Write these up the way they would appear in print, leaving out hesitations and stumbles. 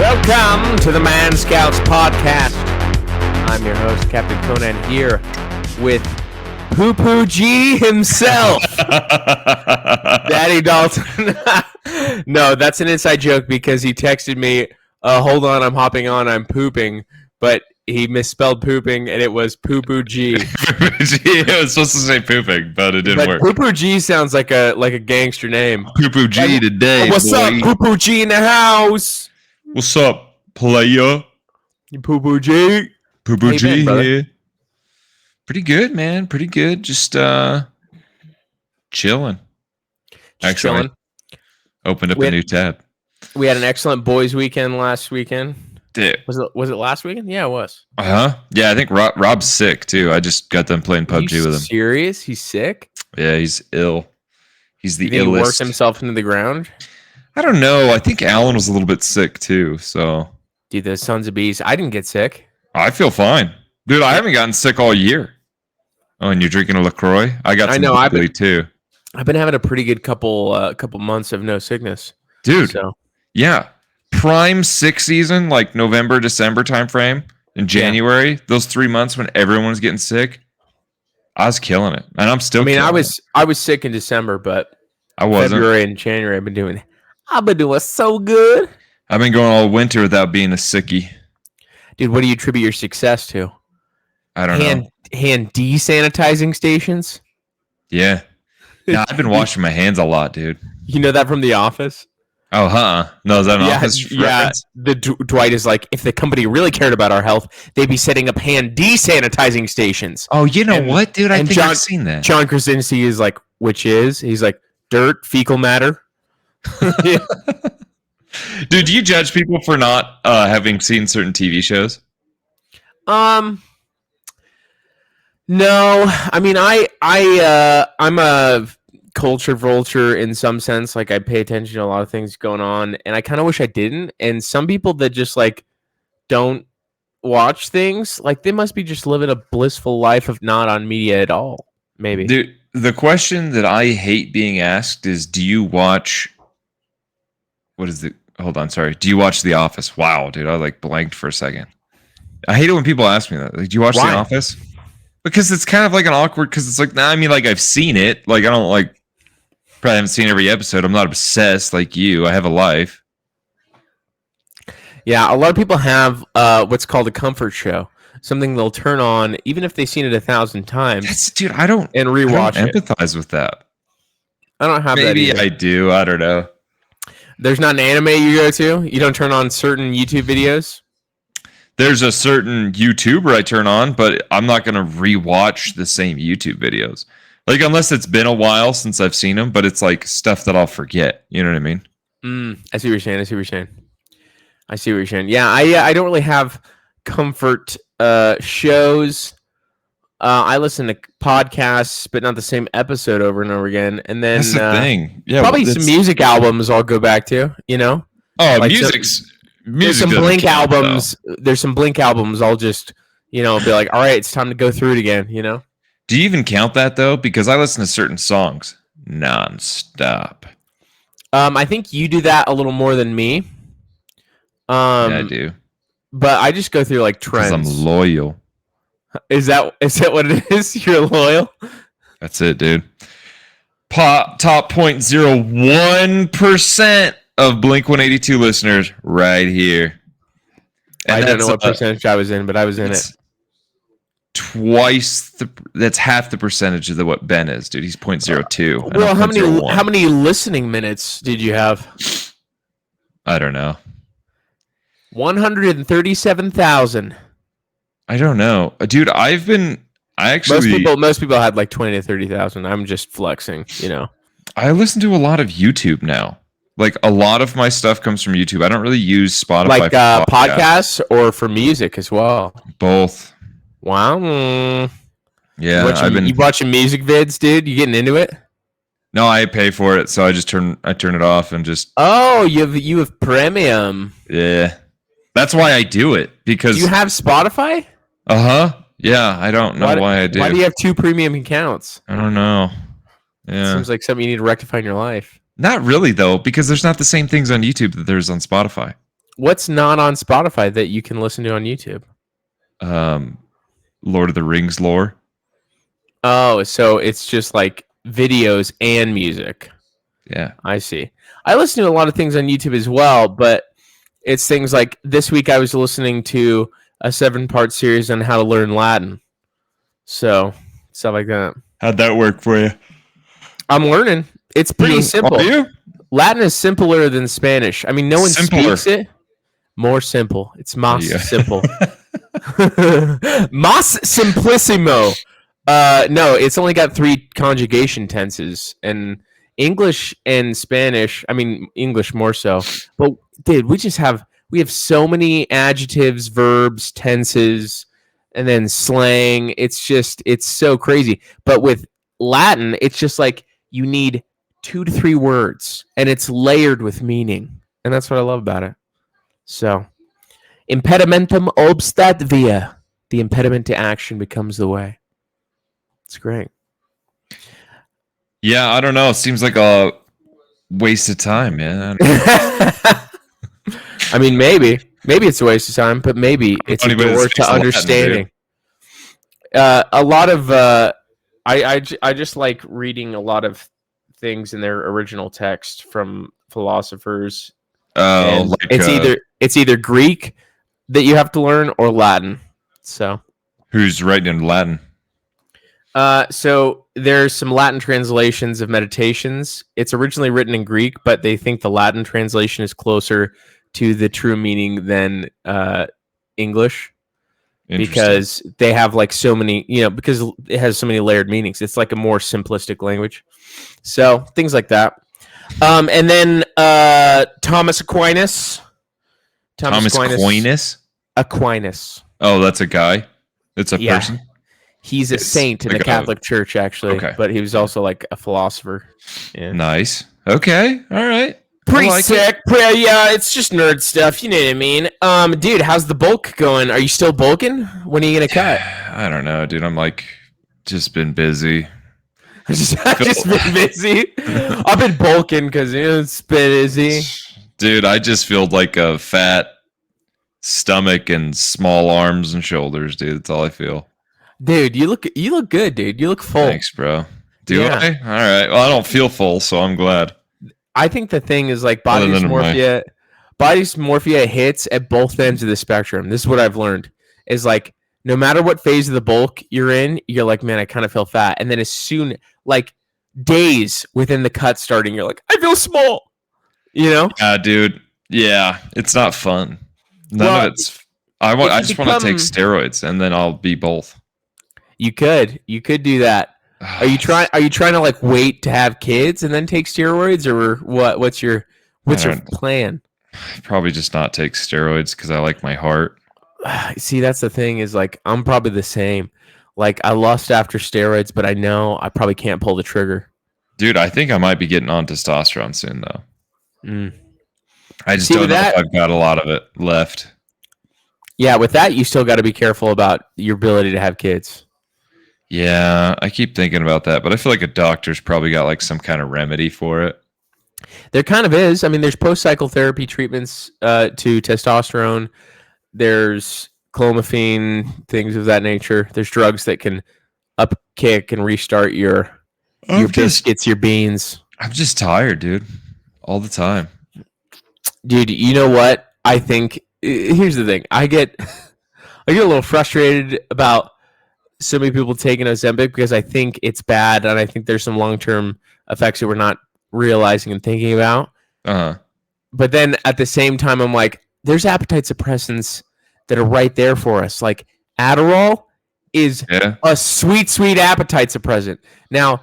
Welcome to the Man Scouts podcast. I'm your host, Captain Conan, here with Poo Poo G himself, Daddy Dalton. No, that's an inside joke because he texted me, hold on, I'm hopping on, I'm pooping, but he misspelled pooping and it was Poo Poo G. It was supposed to say pooping, but it didn't work. Poo Poo G sounds like a gangster name. Poo Poo G like, today. What's boy. up, Poo Poo G in the house? What's up, player? Poo Poo G. Poo Poo G here. Pretty good, man. Pretty good. Just chilling. Excellent. Opened up a new tab. We had an excellent boys' weekend last weekend. Dude. Was it last weekend? Yeah, it was. Yeah, I think Rob's sick too. I just got done playing PUBG with him. Serious? He's sick? Yeah, he's ill. He's the illest. He worked himself into the ground? I don't know. I think Alan was a little bit sick too. So, dude, those sons of bees. I didn't get sick. I feel fine, dude. I haven't gotten sick all year. Oh, and you're drinking a LaCroix? I got some Buckley too. I've been having a pretty good couple months of no sickness, dude. So. Yeah, prime sick season, like November, December timeframe, in January. Yeah. Those 3 months when everyone was getting sick, I was killing it, and I'm still. I was sick in December, but I wasn't. February and January, I've been doing so good. I've been going all winter without being a sickie. Dude, what do you attribute your success to? I don't know. Hand desanitizing stations? Yeah. No, I've been washing my hands a lot, dude. You know that from The Office? Oh, huh? No, is that an Office reference? Yeah, Dwight is like, if the company really cared about our health, they'd be setting up hand desanitizing stations. Oh, you know what, dude? I think I've seen that. John Krasinski is like, he's like, dirt, fecal matter. Dude, do you judge people for not having seen certain TV shows? No. I mean, I'm a culture vulture in some sense. Like, I pay attention to a lot of things going on, and I kind of wish I didn't. And some people that just like don't watch things, like they must be just living a blissful life of not on media at all. Maybe. Dude, the question that I hate being asked is, do you watch? What is the? Hold on, sorry. Do you watch The Office? Wow, dude, I like blanked for a second. I hate it when people ask me that. Like, do you watch The Office? Because it's kind of like an awkward. Because it's like, nah, I mean, like I've seen it. Like I don't like. Probably haven't seen every episode. I'm not obsessed like you. I have a life. Yeah, a lot of people have what's called a comfort show. Something they'll turn on even if they've seen it 1,000 times. Dude, I don't rewatch it. Empathize with that. I don't have Maybe that. Maybe I do. I don't know. There's not an anime you go to? You don't turn on certain YouTube videos? There's a certain YouTuber I turn on, but I'm not going to rewatch the same YouTube videos. Like, unless it's been a while since I've seen them, but it's like stuff that I'll forget. You know what I mean? I see what you're saying. Yeah, I don't really have comfort shows. I listen to podcasts, but not the same episode over and over again. And then that's the thing. Yeah, probably some music albums I'll go back to, you know? Oh, like there's some Blink albums. There's some Blink albums I'll just, be like, all right, it's time to go through it again, you know? Do you even count that, though? Because I listen to certain songs nonstop. I think you do that a little more than me. Yeah, I do. But I just go through, like, trends. Because I'm loyal. Is that what it is? You're loyal? That's it, dude. Top 0.01% of Blink-182 listeners right here. And I don't know what percentage I was in, but I was in it. That's half the percentage of what Ben is, dude. He's 0.02. Well, how many listening minutes did you have? I don't know. 137,000. I don't know, dude. Most people had like 20 to 30,000. I'm just flexing, you know. I listen to a lot of YouTube now. Like a lot of my stuff comes from YouTube. I don't really use Spotify. Like podcasts or for music as well. Both. Wow. Yeah, you watching music vids, dude? You getting into it? No, I pay for it, so I just turn it off and just. Oh, you have premium. Yeah, that's why I do it because. Do you have Spotify? Yeah, I don't know why I do. Why do you have 2 premium accounts? I don't know. Yeah, seems like something you need to rectify in your life. Not really though, because there's not the same things on YouTube that there's on Spotify. What's not on Spotify that you can listen to on YouTube? Lord of the Rings lore. Oh, so it's just like videos and music. Yeah. I see. I listen to a lot of things on YouTube as well, but it's things like this week I was listening to a 7-part series on how to learn Latin. So, stuff like that. How'd that work for you? I'm learning. It's pretty simple. Are you? Latin is simpler than Spanish. I mean, no one Simpler. speaks it. More simple. It's más Yeah. simple. Más simplissimo. No, it's only got 3 conjugation tenses, and English and Spanish. I mean, English more so. But dude, we have so many adjectives, verbs, tenses, and then slang. It's so crazy. But with Latin, it's just like you need 2 to 3 words, and it's layered with meaning, and that's what I love about it. So, impedimentum obstat via. The impediment to action becomes the way. It's great. Yeah, I don't know. It seems like a waste of time, man. I mean, maybe it's a waste of time, but maybe it's a Anybody that door speaks to Latin, understanding. A lot of I just like reading a lot of things in their original text from philosophers. Oh, And like it's either Greek that you have to learn or Latin. So who's writing in Latin? So there's some Latin translations of meditations. It's originally written in Greek, but they think the Latin translation is closer to the true meaning than English, because they have like so many, because it has so many layered meanings. It's like a more simplistic language. So things like that. And then Thomas Aquinas. Thomas Aquinas? Aquinas. Oh, that's a guy? It's a person? He's a saint in the Catholic Church, actually, but he was also like a philosopher. Yeah. Nice. Okay. All right. Pretty sick. Yeah, it's just nerd stuff. You know what I mean? Dude, how's the bulk going? Are you still bulking? When are you gonna cut? I don't know, dude. I'm like just been busy. I've just been busy. I've been bulking because it's been busy. Dude, I just feel like a fat stomach and small arms and shoulders, dude. That's all I feel. Dude, you look good, dude. You look full. Thanks, bro. Do I? All right. Well, I don't feel full, so I'm glad. I think the thing is like body dysmorphia. Body dysmorphia hits at both ends of the spectrum. This is what I've learned. Is like no matter what phase of the bulk you're in, you're like, man, I kind of feel fat. And then as soon, like days within the cut starting, you're like, I feel small. Yeah, dude. Yeah, it's not fun. None of it's. I just want to take steroids, and then I'll be both. You could do that. Are you trying to like wait to have kids and then take steroids, or what? What's your plan? Probably just not take steroids because I like my heart. See, that's the thing is like I'm probably the same. Like I lust after steroids, but I know I probably can't pull the trigger. Dude, I think I might be getting on testosterone soon though. I just don't know if I've got a lot of it left. Yeah, with that, you still got to be careful about your ability to have kids. Yeah, I keep thinking about that, but I feel like a doctor's probably got like some kind of remedy for it. There kind of is. I mean, there's post-cycle therapy treatments to testosterone. There's clomiphene, things of that nature. There's drugs that can upkick and restart your biscuits, your beans. I'm just tired, dude. All the time. Dude, you know what? I think here's the thing. I get a little frustrated about so many people taking Ozempic because I think it's bad and I think there's some long-term effects that we're not realizing and thinking about. But then at the same time, I'm like, there's appetite suppressants that are right there for us. Like Adderall is a sweet, sweet appetite suppressant. Now,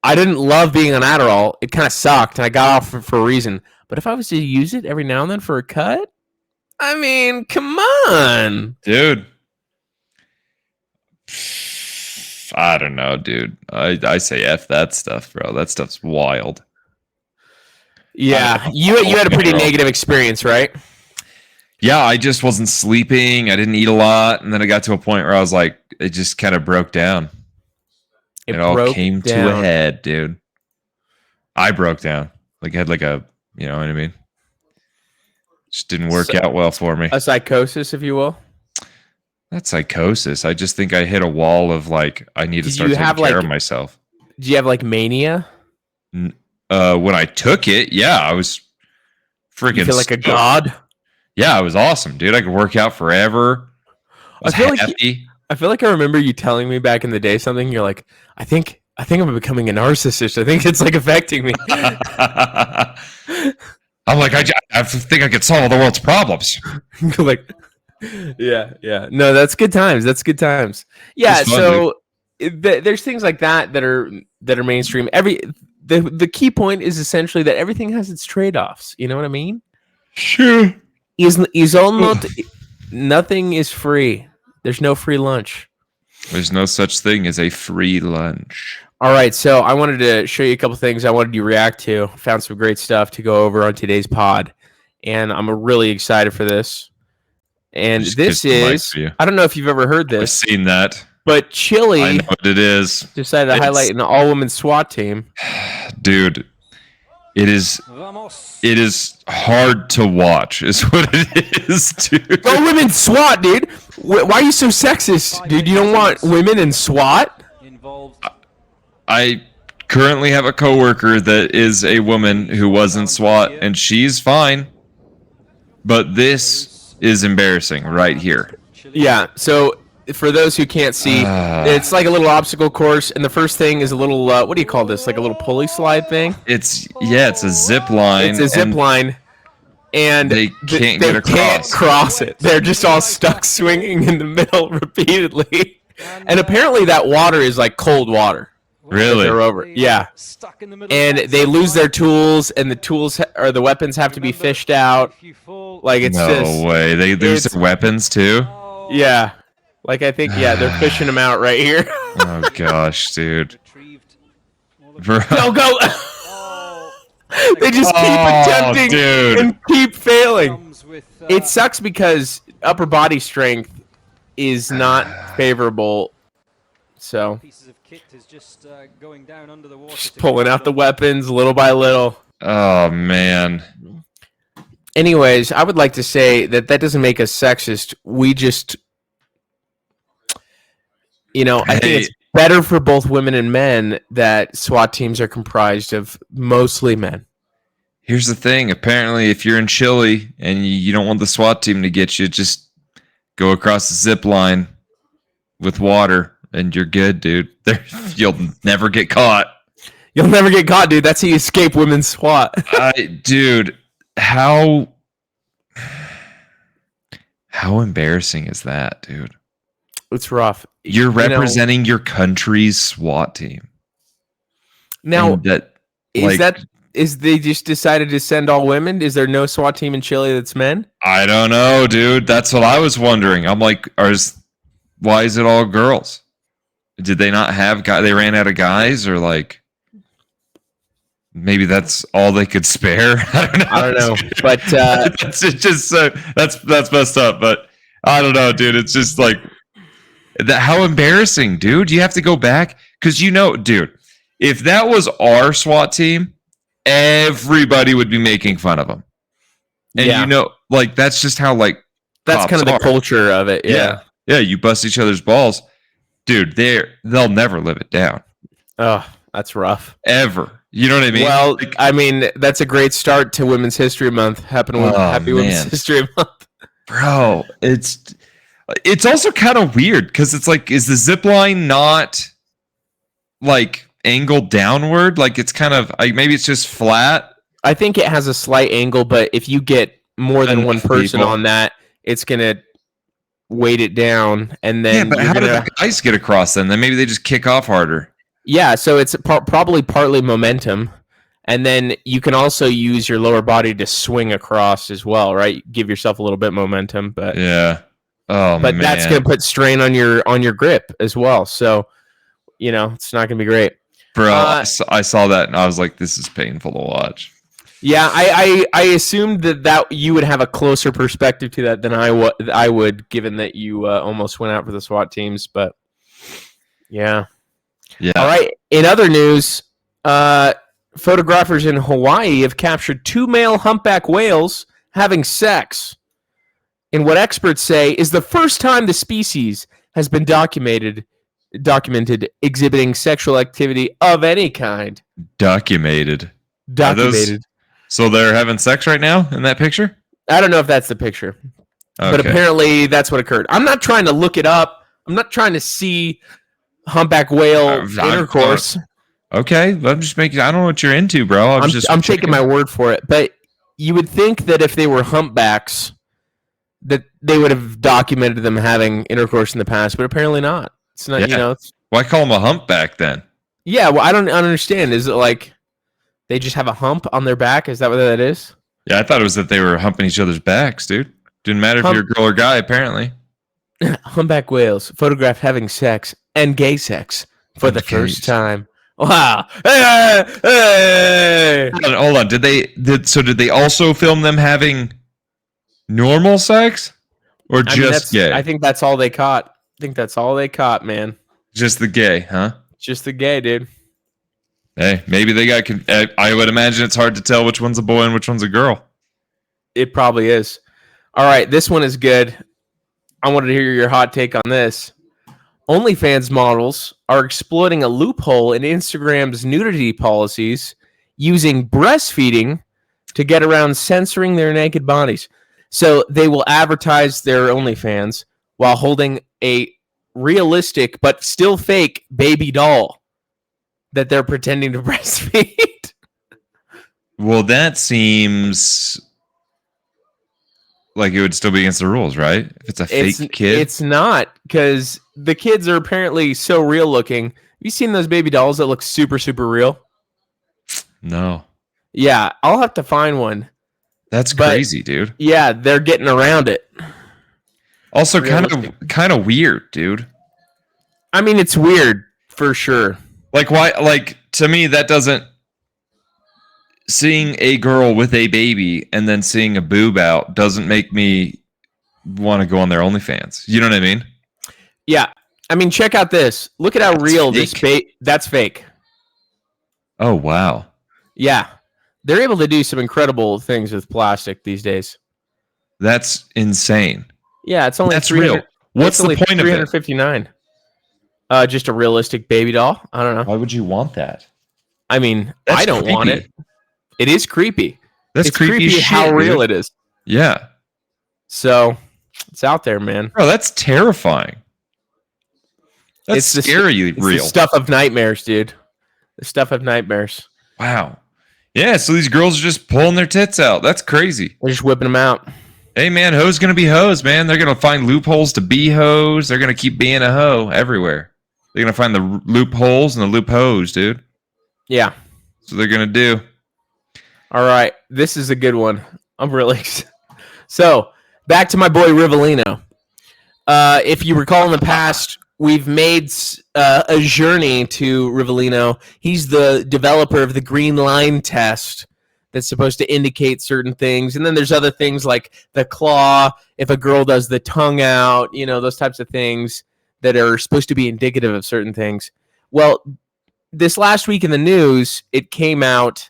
I didn't love being on Adderall. It kind of sucked, and I got off for a reason. But if I was to use it every now and then for a cut, I mean, come on. Dude. I don't know, dude. I say F that stuff, bro. That stuff's wild. Yeah. You had a pretty negative experience, right? Yeah, I just wasn't sleeping. I didn't eat a lot. And then I got to a point where I was like, it just kind of broke down. It all came to a head, dude. I broke down. Like I had like a, you know what I mean? Just didn't work out well for me. A psychosis, if you will. Not psychosis. I just think I hit a wall of like I need to start taking care of myself. Do you have like mania? When I took it, yeah, I was freaking. You feel like a god? Yeah, it was awesome, dude. I could work out forever. I feel like I remember you telling me back in the day something. You're like, I think I'm becoming a narcissist. I think it's like affecting me. I'm like, I think I could solve all the world's problems. Like, yeah. No, that's good times. Yeah. Fun, so there's things like that are mainstream. The key point is essentially that everything has its trade-offs. You know what I mean? Sure. Nothing is free. There's no free lunch. There's no such thing as a free lunch. All right, so I wanted to show you a couple things I wanted you to react to. Found some great stuff to go over on today's pod, and I'm really excited for this. And this is, I don't know if you've ever heard this. I've seen that. But Chile, I know what it is. Decided to highlight an all-women SWAT team. Dude, it is hard to watch, is what it is, dude. All-women SWAT, dude. Why are you so sexist, dude? You don't want women in SWAT? I currently have a coworker that is a woman who was in SWAT, and she's fine. But this is embarrassing right here. Yeah, so for those who can't see, it's like a little obstacle course, and the first thing is a little, what do you call this? Like a little pulley slide thing? It's a zip line. It's a zip line. And they can't cross it. They're just all stuck swinging in the middle repeatedly. And apparently that water is like cold water. Really? They're over. Yeah. And they lose their tools, and the tools or the weapons have to be fished out. Like it's no way. They lose their weapons too? Yeah. Like I think they're fishing them out right here. Oh gosh, dude. Go. They just keep attempting and keep failing. It sucks because upper body strength is not favorable. So just pulling out the weapons little by little. Oh man. Anyways, I would like to say that doesn't make us sexist. We just, I think it's better for both women and men that SWAT teams are comprised of mostly men. Here's the thing. Apparently, if you're in Chile and you don't want the SWAT team to get you, just go across the zip line with water and you're good, dude. You'll never get caught. You'll never get caught, dude. That's how you escape women's SWAT. Dude, how embarrassing is that, dude? It's rough. You're representing your country's SWAT team. Now, is they just decided to send all women? Is there no SWAT team in Chile that's men? I don't know, dude. That's what I was wondering. I'm like, why is it all girls? Did they not have guys? They ran out of guys, or like maybe that's all they could spare. I don't know. But that's just that's messed up. But I don't know, dude. It's just like how embarrassing, dude. You have to go back because dude. If that was our SWAT team, everybody would be making fun of them. And like that's just how that's kind of the culture of it. Yeah. Yeah, you bust each other's balls. Dude, they'll never live it down. Oh, that's rough. Ever. You know what I mean? Well, I mean, that's a great start to Women's History Month. Happy Women's History Month. Bro, it's also kind of weird because it's like, is the zip line not like angled downward? Like it's kind of maybe it's just flat. I think it has a slight angle, but if you get more than one person on that, it's gonna weight it down, and then but how do the guys get across then? Then maybe they just kick off harder. Yeah, so it's probably partly momentum, and then you can also use your lower body to swing across as well, right? Give yourself a little bit of momentum, but yeah. Oh, but man. That's going to put strain on your grip as well. So, it's not going to be great. Bro, I saw that and I was like, this is painful to watch. Yeah, I assumed that you would have a closer perspective to that than I would, given that you almost went out for the SWAT teams. But yeah. All right. In other news, photographers in Hawaii have captured 2 male humpback whales having sex in what experts say is the first time the species has been documented exhibiting sexual activity of any kind. Documented. Documented. So they're having sex right now in that picture? I don't know if that's the picture, but apparently that's what occurred. I'm not trying to look it up. I'm not trying to see humpback whale intercourse. Okay, I'm just making. I don't know what you're into, bro. I'm taking my word for it. But you would think that if they were humpbacks, that they would have documented them having intercourse in the past, but apparently not. It's not. Yeah. Why call them a humpback then? Yeah, well, I don't understand. Is it like they just have a hump on their back? Is that what that is? Yeah, I thought it was that they were humping each other's backs, dude. Didn't matter if you're a girl or guy, apparently. Humpback whales photographed having sex and gay sex for the first time. Wow! Hey! Hold on. Did they also film them having normal sex or just gay? I think that's all they caught. Man. Just the gay, huh? Just the gay, dude. Hey, maybe they got. I would imagine it's hard to tell which one's a boy and which one's a girl. It probably is. All right, this one is good. I wanted to hear your hot take on this. OnlyFans models are exploiting a loophole in Instagram's nudity policies using breastfeeding to get around censoring their naked bodies. So they will advertise their OnlyFans while holding a realistic but still fake baby doll that they're pretending to breastfeed. Well, that seems like it would still be against the rules, right? If it's a fake kid? It's not, because the kids are apparently so real looking. Have you seen those baby dolls that look super, super real? No. Yeah, I'll have to find one. That's crazy, dude. Yeah, they're getting around it. Also, kind of weird, dude. I mean, it's weird for sure. Like, why? Like, to me, that doesn't. Seeing a girl with a baby and then seeing a boob out doesn't make me want to go on their OnlyFans. You know what I mean? Yeah. I mean, check out this. Look at how real this that's fake. Oh, wow. Yeah. They're able to do some incredible things with plastic these days. That's insane. Yeah, it's only real. What's the point of it? $359. Just a realistic baby doll. I don't know. Why would you want that? I mean, I don't want it. It is creepy. It's creepy shit, how real it is. Yeah. So it's out there, man. Bro, that's terrifying. That's scary. It's the stuff of nightmares, dude. The stuff of nightmares. Wow. Yeah, so these girls are just pulling their tits out. That's crazy. They're just whipping them out. Hey, man, hoes going to be hoes, man. They're going to find loopholes to be hoes. They're going to keep being a hoe everywhere. They're going to find the loopholes and the loop hoes, dude. Yeah. That's what they're going to do. All right. This is a good one. I'm really excited. So, back to my boy Rivellino. If you recall in the past, we've made a journey to Rivellino. He's the developer of the green line test that's supposed to indicate certain things. And then there's other things like the claw, if a girl does the tongue out, you know, those types of things that are supposed to be indicative of certain things. Well, this last week in the news, it came out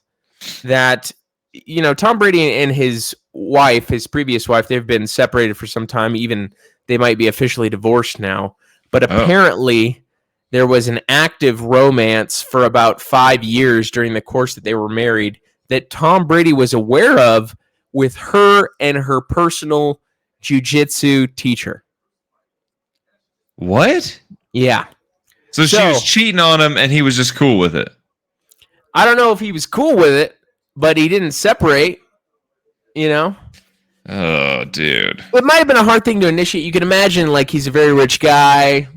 that, you know, Tom Brady and his wife, his previous wife, they've been separated for some time. Even they might be officially divorced now. But apparently there was an active romance for about 5 years during the course that they were married that Tom Brady was aware of with her and her personal jiu-jitsu teacher. What? Yeah. So she was cheating on him and he was just cool with it. I don't know if he was cool with it, but he didn't separate, you know? Oh, dude. It might have been a hard thing to initiate. You can imagine, like, he's a very rich guy.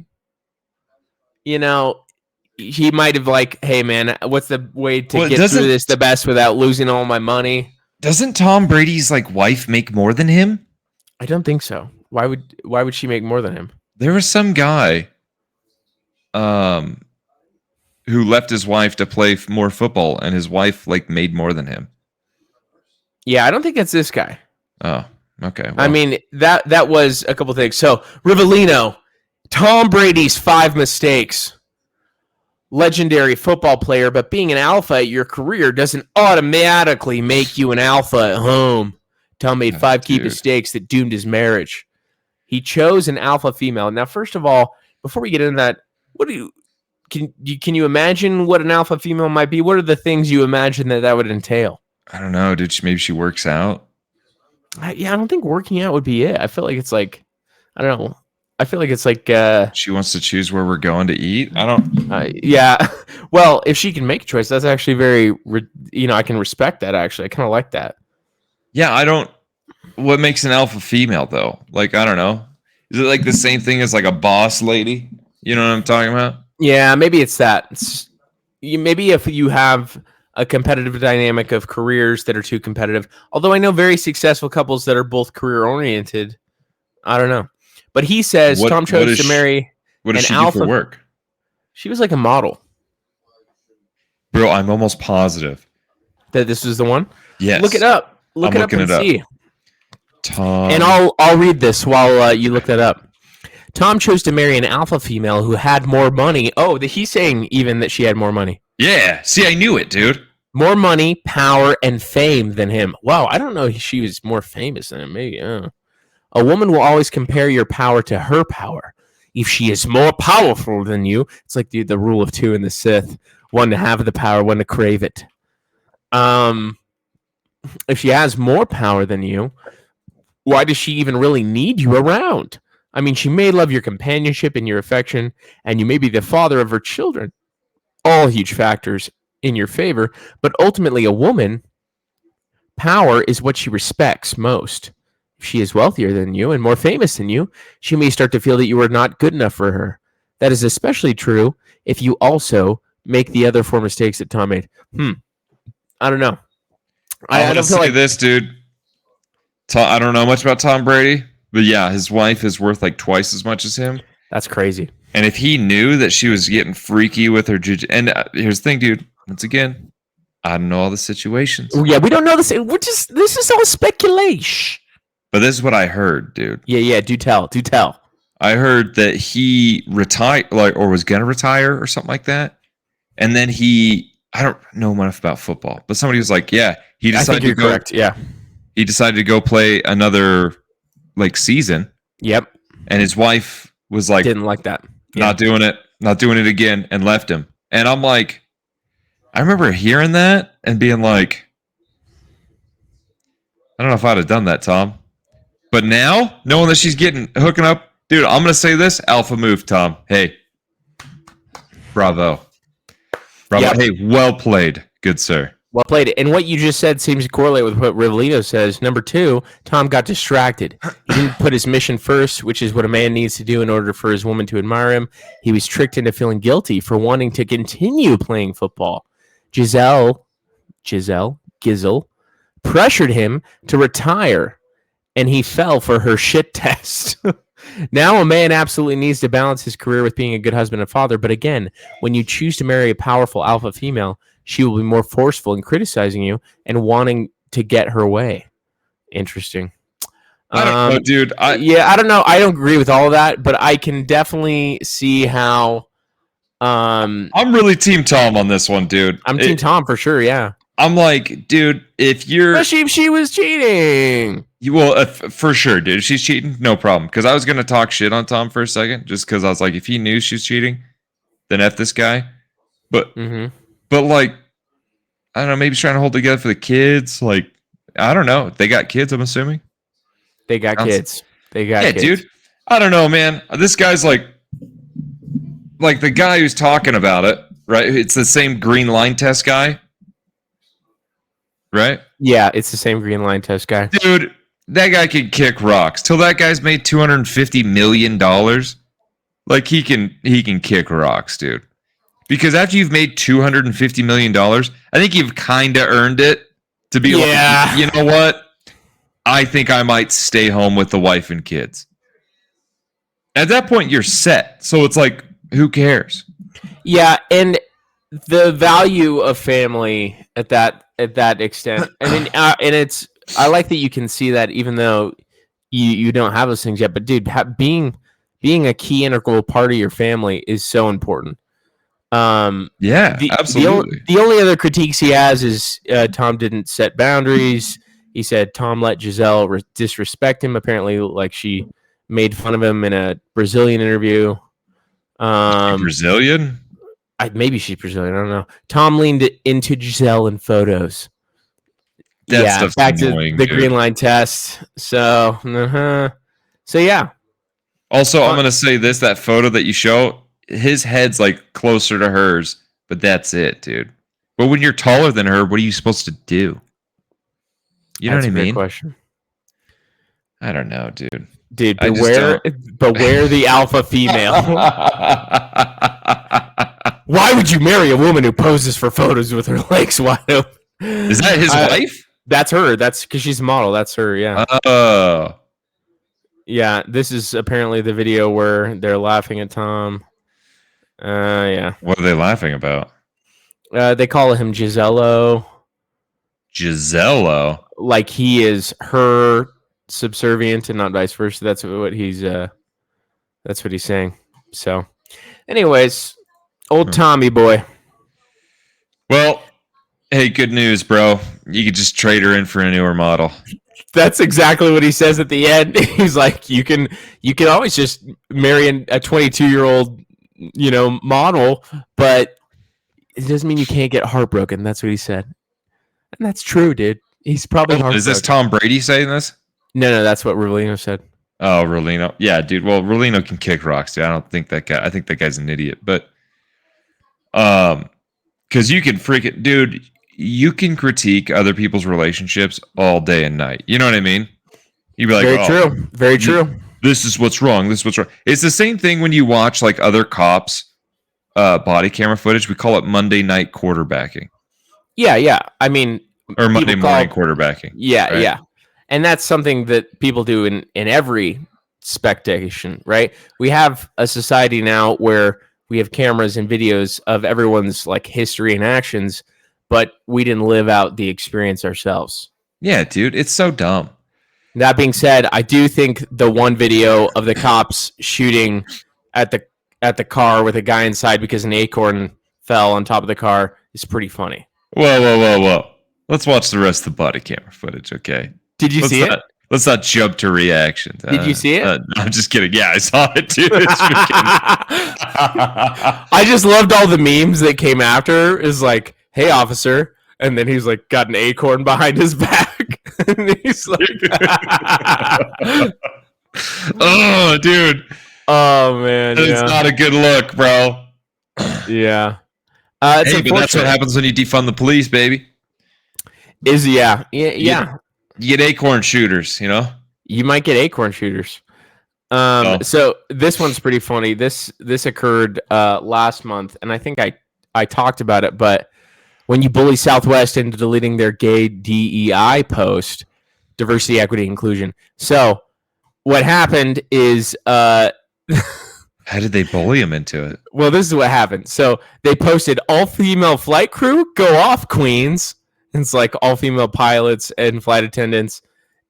You know, he might have, like, hey, man, what's the way to get through this the best without losing all my money? Doesn't Tom Brady's, like, wife make more than him? I don't think so. Why would she make more than him? There was some guy who left his wife to play more football, and his wife, like, made more than him. Yeah, I don't think it's this guy. Oh, okay. Well. I mean, that was a couple things. So, Rivellino, Tom Brady's 5 mistakes. Legendary football player, but being an alpha at your career doesn't automatically make you an alpha at home. Tom made Oh, 5 key dude. mistakes that doomed his marriage. He chose an alpha female. Now, first of all, before we get into that, can you imagine what an alpha female might be? What are the things you imagine that would entail? I don't know, dude. Maybe she works out. I don't think working out would be it. I feel like it's like, I don't know. I feel like it's like, She wants to choose where we're going to eat. I don't. yeah. Well, if she can make a choice, that's actually very, I can respect that. Actually, I kind of like that. Yeah, I don't. What makes an alpha female though? Like, I don't know. Is it like the same thing as like a boss lady? You know what I'm talking about? Yeah, maybe it's that. Maybe if you have a competitive dynamic of careers that are too competitive. Although I know very successful couples that are both career oriented. I don't know. But he says Tom chose to marry What does an she alpha do for work? She was like a model. Bro, I'm almost positive That this is the one? Yes. Look it up. Look it up and see. Tom. And I'll read this while you look that up. Tom chose to marry an alpha female who had more money. Oh, he's saying even that she had more money. Yeah. See, I knew it, dude. More money, power, and fame than him. Wow, I don't know if she was more famous than him. Maybe. A woman will always compare your power to her power. If she is more powerful than you, it's like the rule of 2 in the Sith. One to have the power, one to crave it. If she has more power than you, why does she even really need you around? I mean, she may love your companionship and your affection, and you may be the father of her children. All huge factors in your favor, but ultimately a woman, power is what she respects most. If she is wealthier than you and more famous than you, she may start to feel that you are not good enough for her. That is especially true if you also make the other 4 mistakes that Tom made. I don't know. I don't feel like this, dude. I don't know much about Tom Brady, but yeah, his wife is worth like twice as much as him. That's crazy. And if he knew that she was getting freaky with her, and here's the thing, dude. Once again, I don't know all the situations. Yeah, we don't know this. This is all speculation. But this is what I heard, dude. Yeah. Do tell. I heard that he retired, or was gonna retire, or something like that. And then I don't know enough about football, but somebody was like, "Yeah, he decided to go." Correct. Yeah, he decided to go play another season. Yep. And his wife was like, didn't like that. Not doing it again, and left him. And I'm like, I remember hearing that and being like, I don't know if I'd have done that, Tom. But now, knowing that she's hooking up, dude, I'm going to say this, alpha move, Tom. Hey, bravo. Yep. Hey, well played, good sir. Well played. And what you just said seems to correlate with what Rivellino says. Number 2, Tom got distracted. He didn't put his mission first, which is what a man needs to do in order for his woman to admire him. He was tricked into feeling guilty for wanting to continue playing football. Gizzle pressured him to retire, and he fell for her shit test. Now a man absolutely needs to balance his career with being a good husband and father. But again, when you choose to marry a powerful alpha female, she will be more forceful in criticizing you and wanting to get her way. Interesting. I don't know, dude. I don't know. I don't agree with all of that, but I can definitely see how. I'm really Team Tom on this one, dude. I'm Team Tom for sure. Yeah. I'm like, dude, especially if she was cheating. For sure, dude. If she's cheating, no problem. Because I was gonna talk shit on Tom for a second, just because I was like, if he knew she's cheating, then F this guy. But like, I don't know. Maybe he's trying to hold together for the kids. Like, I don't know. They got kids. I'm assuming they got kids. Yeah, dude. I don't know, man. This guy's like the guy who's talking about it, right? It's the same green line test guy. Right? Yeah, it's the same green line test guy. Dude, that guy can kick rocks. Till that guy's made $250 million. Like he can kick rocks, dude. Because after you've made $250 million, I think you've kind of earned it to be like, you know what? I think I might stay home with the wife and kids. At that point, you're set. So it's like, who cares? Yeah, and the value of family at that extent, and I like that you can see that even though you don't have those things yet. But dude, being a key integral part of your family is so important. Absolutely. The only other critiques he has is Tom didn't set boundaries. He said Tom let Giselle disrespect him. Apparently, like she made fun of him in a Brazilian interview. Brazilian? Maybe she's Brazilian. I don't know. Tom leaned into Giselle in photos. That stuff's back annoying, to the dude. green line test. So, so yeah. Also, I'm gonna say this: that photo that you show, his head's like closer to hers, but that's it, dude. But when you're taller than her, what are you supposed to do? You know That's what I a great mean? question. I don't know, dude. Dude, beware the alpha female. Why would you marry a woman who poses for photos with her legs wide open? Is that his wife? That's her. That's because she's a model. That's her. Yeah. Oh. Yeah. This is apparently the video where they're laughing at Tom. Yeah. What are they laughing about? They call him Gisello. Gisello? Like he is her subservient and not vice versa. That's what he's saying. So, anyways, old Tommy boy. Well, hey, good news, bro. You could just trade her in for a newer model. That's exactly what he says at the end. He's like, you can always just marry a 22-year-old, model, but it doesn't mean you can't get heartbroken. That's what he said, and that's true, dude. He's probably heartbroken. Is this Tom Brady saying this? No, that's what Rolino said. Oh, Rolino. Yeah, dude. Well, Rolino can kick rocks, dude. I don't think that guy. I think that guy's an idiot, but because you can freaking, dude, you can critique other people's relationships all day and night. You know what I mean? You'd be like, very true. This is what's wrong. This is what's wrong. It's the same thing when you watch like other cops' body camera footage. We call it Monday night quarterbacking. Yeah. I mean, or Monday morning quarterbacking. Yeah, right? Yeah. And that's something that people do in every spectation, right? We have a society now where we have cameras and videos of everyone's like history and actions, but we didn't live out the experience ourselves. Yeah, dude, it's so dumb. That being said, I do think the one video of the cops shooting at the car with a guy inside because an acorn fell on top of the car is pretty funny. Whoa. Let's watch the rest of the body camera footage, okay? Did you see it? Let's not jump to reactions. Did you see it? I'm just kidding. Yeah, I saw it too. I just loved all the memes that came after. Is like, hey, officer. And then he's like, got an acorn behind his back. And he's like, oh, dude. Oh, man. It's not a good look, bro. Yeah. Hey, but that's what happens when you defund the police, baby. Yeah. You get acorn shooters, You might get acorn shooters. So this one's pretty funny. This occurred last month, and I think I talked about it, but when you bully Southwest into deleting their gay DEI post, diversity, equity, inclusion. So what happened is how did they bully him into it? Well, this is what happened. So they posted all-female flight crew, go off, Queens. It's like all-female pilots and flight attendants.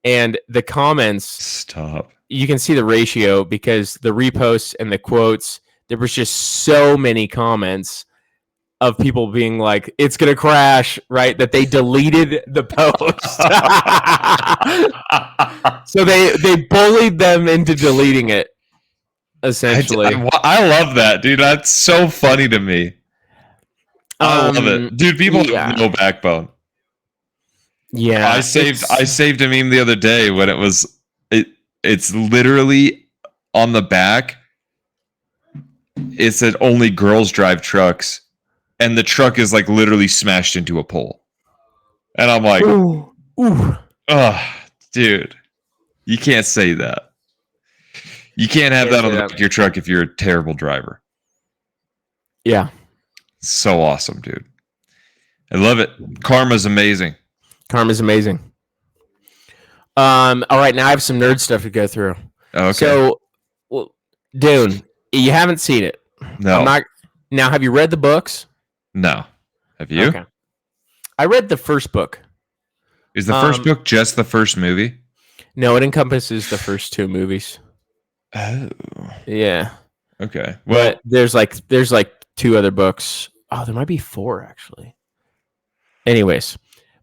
And the comments... Stop. You can see the ratio because the reposts and the quotes, there was just so many comments of people being like, it's going to crash, right? That they deleted the post. So they bullied them into deleting it, essentially. I love that, dude. That's so funny to me. I love it. Dude, people have no backbone. Yeah. I saved a meme the other day when it's literally on the back. It said only girls drive trucks. And the truck is like literally smashed into a pole. And I'm like, ooh. Oh, dude, you can't say that. You can't have that on the back of your truck if you're a terrible driver. Yeah. So awesome, dude. I love it. Karma's amazing. All right, now I have some nerd stuff to go through. Okay. So, Dune, you haven't seen it. No. Now, have you read the books? No. Have you? Okay. I read the first book. Is the first book just the first movie? No, it encompasses the first two movies. Oh. Yeah. Okay. Well, but there's like two other books. Oh, there might be four actually. Anyways,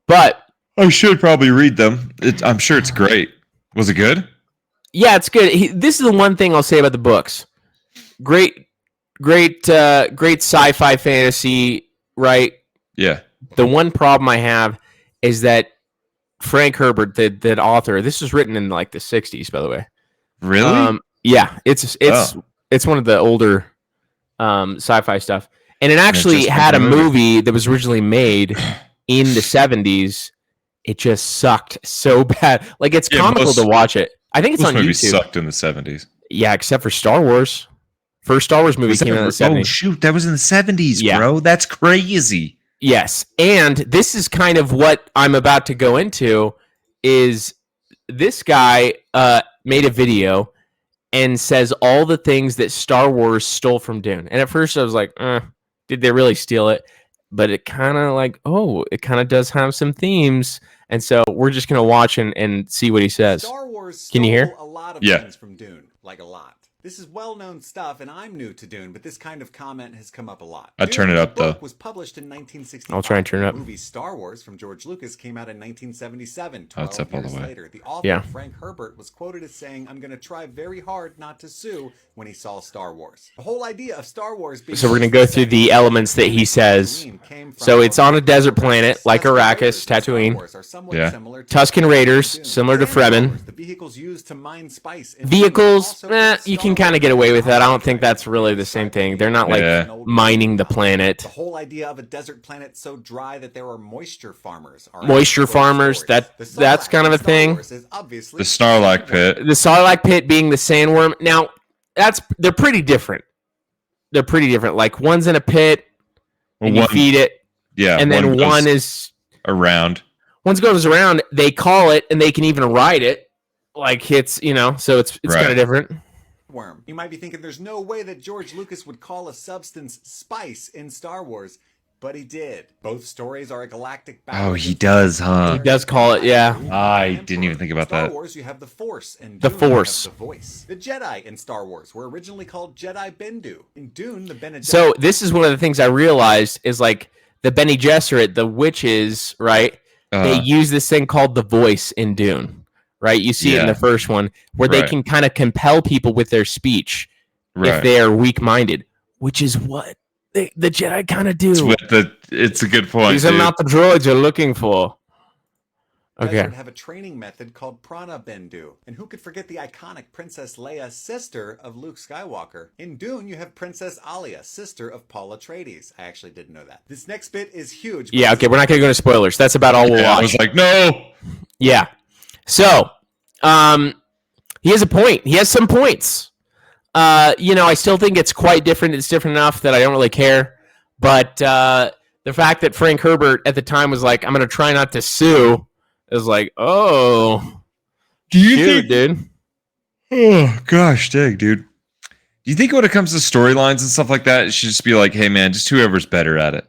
but I should probably read them. I'm sure it's great. Was it good? Yeah, it's good. This is the one thing I'll say about the books. Great, great sci-fi fantasy, right? Yeah. The one problem I have is that Frank Herbert, the author, this was written in like the 60s, by the way. Really? Yeah, it's one of the older sci-fi stuff. And it actually had a movie that was originally made in the 70s. It just sucked so bad. Like, it's comical to watch it. I think it's on YouTube. Movies sucked in the 70s. Yeah, except for Star Wars. First Star Wars movie came out in the 70s. Oh, shoot. That was in the 70s, yeah. Bro. That's crazy. Yes. And this is kind of what I'm about to go into is this guy made a video and says all the things that Star Wars stole from Dune. And at first I was like, did they really steal it? But it kind of like, it kind of does have some themes. And so we're just going to watch and see what he says. Star Wars Can you hear? A lot of things from Dune, like a lot. This is well-known stuff, and I'm new to Dune, but this kind of comment has come up a lot. I'd turn it up, though. Was published in 1965. I'll try and turn it up. The movie Star Wars from George Lucas came out in 1977, 12 it's up all years the way. later. The author, Frank Herbert, was quoted as saying, "I'm going to try very hard not to sue," when he saw Star Wars. The whole idea of Star Wars being... So we're going to go through the elements that he says. So it's on a desert planet, like Arrakis, Tatooine. Yeah. Tusken Raiders, similar to Fremen. The vehicles used to mine spice. Vehicles, you can kind of get away with that. I don't think that's really the same thing. They're not like mining the planet. The whole idea of a desert planet so dry that there are moisture farmers. Moisture farmers, that's kind of a thing. The Sarlacc pit. The Sarlacc pit being the sandworm. Now, they're pretty different. They're pretty different. Like one's in a pit and you feed it. Yeah. And then one is around. One goes around, they call it and they can even ride it. Like it's, so it's kind of different. Worm. You might be thinking there's no way that George Lucas would call a substance spice in Star Wars, but he did. Both stories are a galactic battle. Oh, he does, huh? He does call it, yeah. I didn't even think about that. Star Wars, you have the Force, and the Force, the Voice. The Jedi in Star Wars were originally called Jedi Bendu. In Dune, the Bene Gesserit. So this is one of the things I realized is like the Bene Gesserit, the witches, right? They use this thing called the Voice in Dune. Right, you see it in the first one where they can kind of compel people with their speech if they are weak-minded, which is what the Jedi kind of do. It's a good point. These are not the droids you're looking for. Okay. Have a training method called Prana Bendu, and who could forget the iconic Princess Leia, sister of Luke Skywalker? In Dune, you have Princess Alia, sister of Paul Atreides. I actually didn't know that. This next bit is huge. Yeah, okay, we're not going to go into spoilers. That's about all we'll watch. I was like, no. Yeah. So, he has a point. He has some points. I still think it's quite different. It's different enough that I don't really care. But the fact that Frank Herbert at the time was like, I'm going to try not to sue, is like, oh, do you think, dude? Oh, gosh, dang, dude. Do you think when it comes to storylines and stuff like that, it should just be like, hey, man, just whoever's better at it?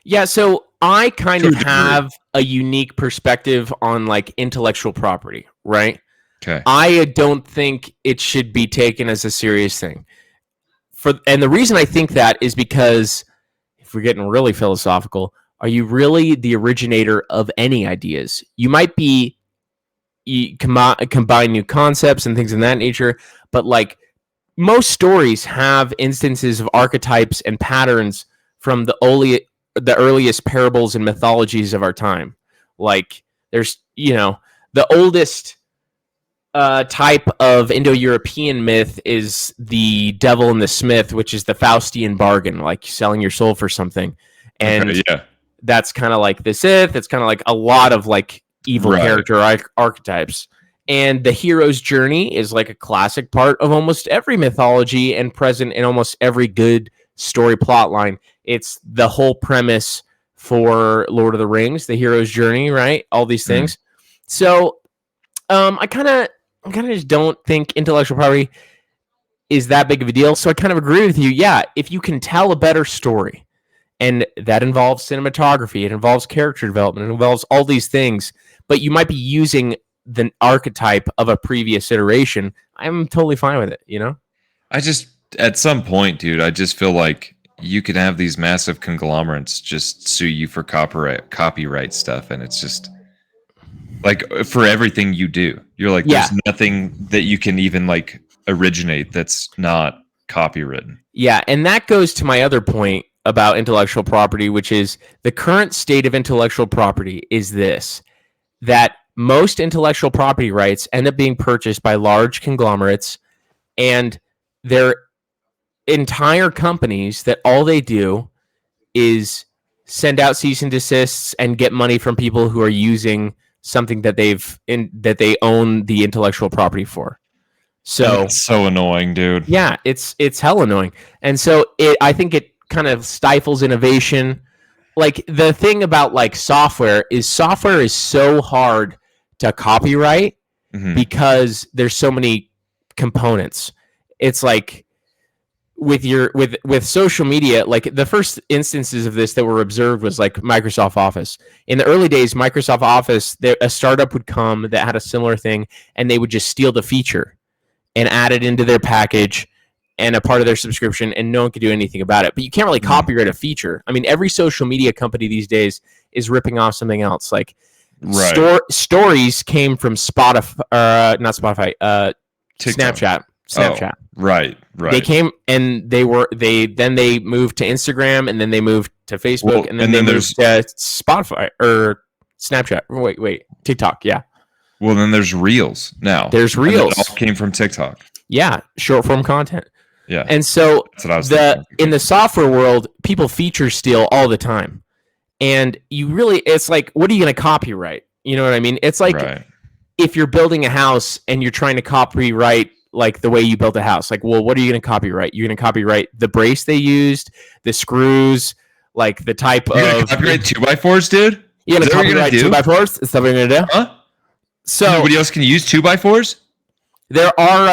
Yeah, so I kind of have a unique perspective on like intellectual property, right? Okay. I don't think it should be taken as a serious thing. And the reason I think that is because if we're getting really philosophical, are you really the originator of any ideas? You might be combine new concepts and things of that nature, but like most stories have instances of archetypes and patterns from the earliest parables and mythologies of our time. Like there's, the oldest type of Indo-European myth is the devil and the smith, which is the Faustian bargain, like selling your soul for something. And that's kind of like the Sith. It's kind of like a lot of like evil character archetypes. And the hero's journey is like a classic part of almost every mythology and present in almost every good story plot line. It's the whole premise for Lord of the Rings, the hero's journey, right? All these things. So I kind of just don't think intellectual property is that big of a deal. So I kind of agree with you. Yeah, if you can tell a better story, and that involves cinematography, it involves character development, it involves all these things, but you might be using the archetype of a previous iteration, I'm totally fine with it, I just, at some point, dude, I just feel like you can have these massive conglomerates just sue you for copyright stuff, and it's just, Like for everything you do, you're like, Yeah. there's nothing that you can even like originate that's not copywritten. Yeah, and that goes to my other point about intellectual property, which is the current state of intellectual property is this, that most intellectual property rights end up being purchased by large conglomerates, and they're entire companies that all they do is send out cease and desists and get money from people who are using something that that they own the intellectual property for. So that's so annoying, dude. yeah, it's hell annoying. And so I think it kind of stifles innovation. Like the thing about like software is so hard to copyright because there's so many components. It's like with social media, like the first instances of this that were observed was like Microsoft Office. In the early days, Microsoft Office, a startup would come that had a similar thing, and they would just steal the feature and add it into their package and a part of their subscription, and no one could do anything about it. But you can't really copyright a feature. I mean, every social media company these days is ripping off something else. Like stories came from Spotify, not Spotify, TikTok. Snapchat. Oh, right. They came and they moved to Instagram, and then they moved to Facebook, and then they moved to Spotify or Snapchat. Wait, TikTok. Yeah. Well, then there's Reels now. There's Reels. It all came from TikTok. Yeah, short form content. Yeah. And so that's what I was thinking. In the software world, people feature steal all the time. And it's like, what are you going to copyright? You know what I mean? It's like if you're building a house and you're trying to copyright like the way you built a house. Like, well, what are you going to copyright? You're going to copyright the brace they used, the screws, like the type You're gonna copyright 2x4s, dude? You're going to copyright 2x4s? Is that what you're going to do? Huh? So nobody else can use 2x4s? There are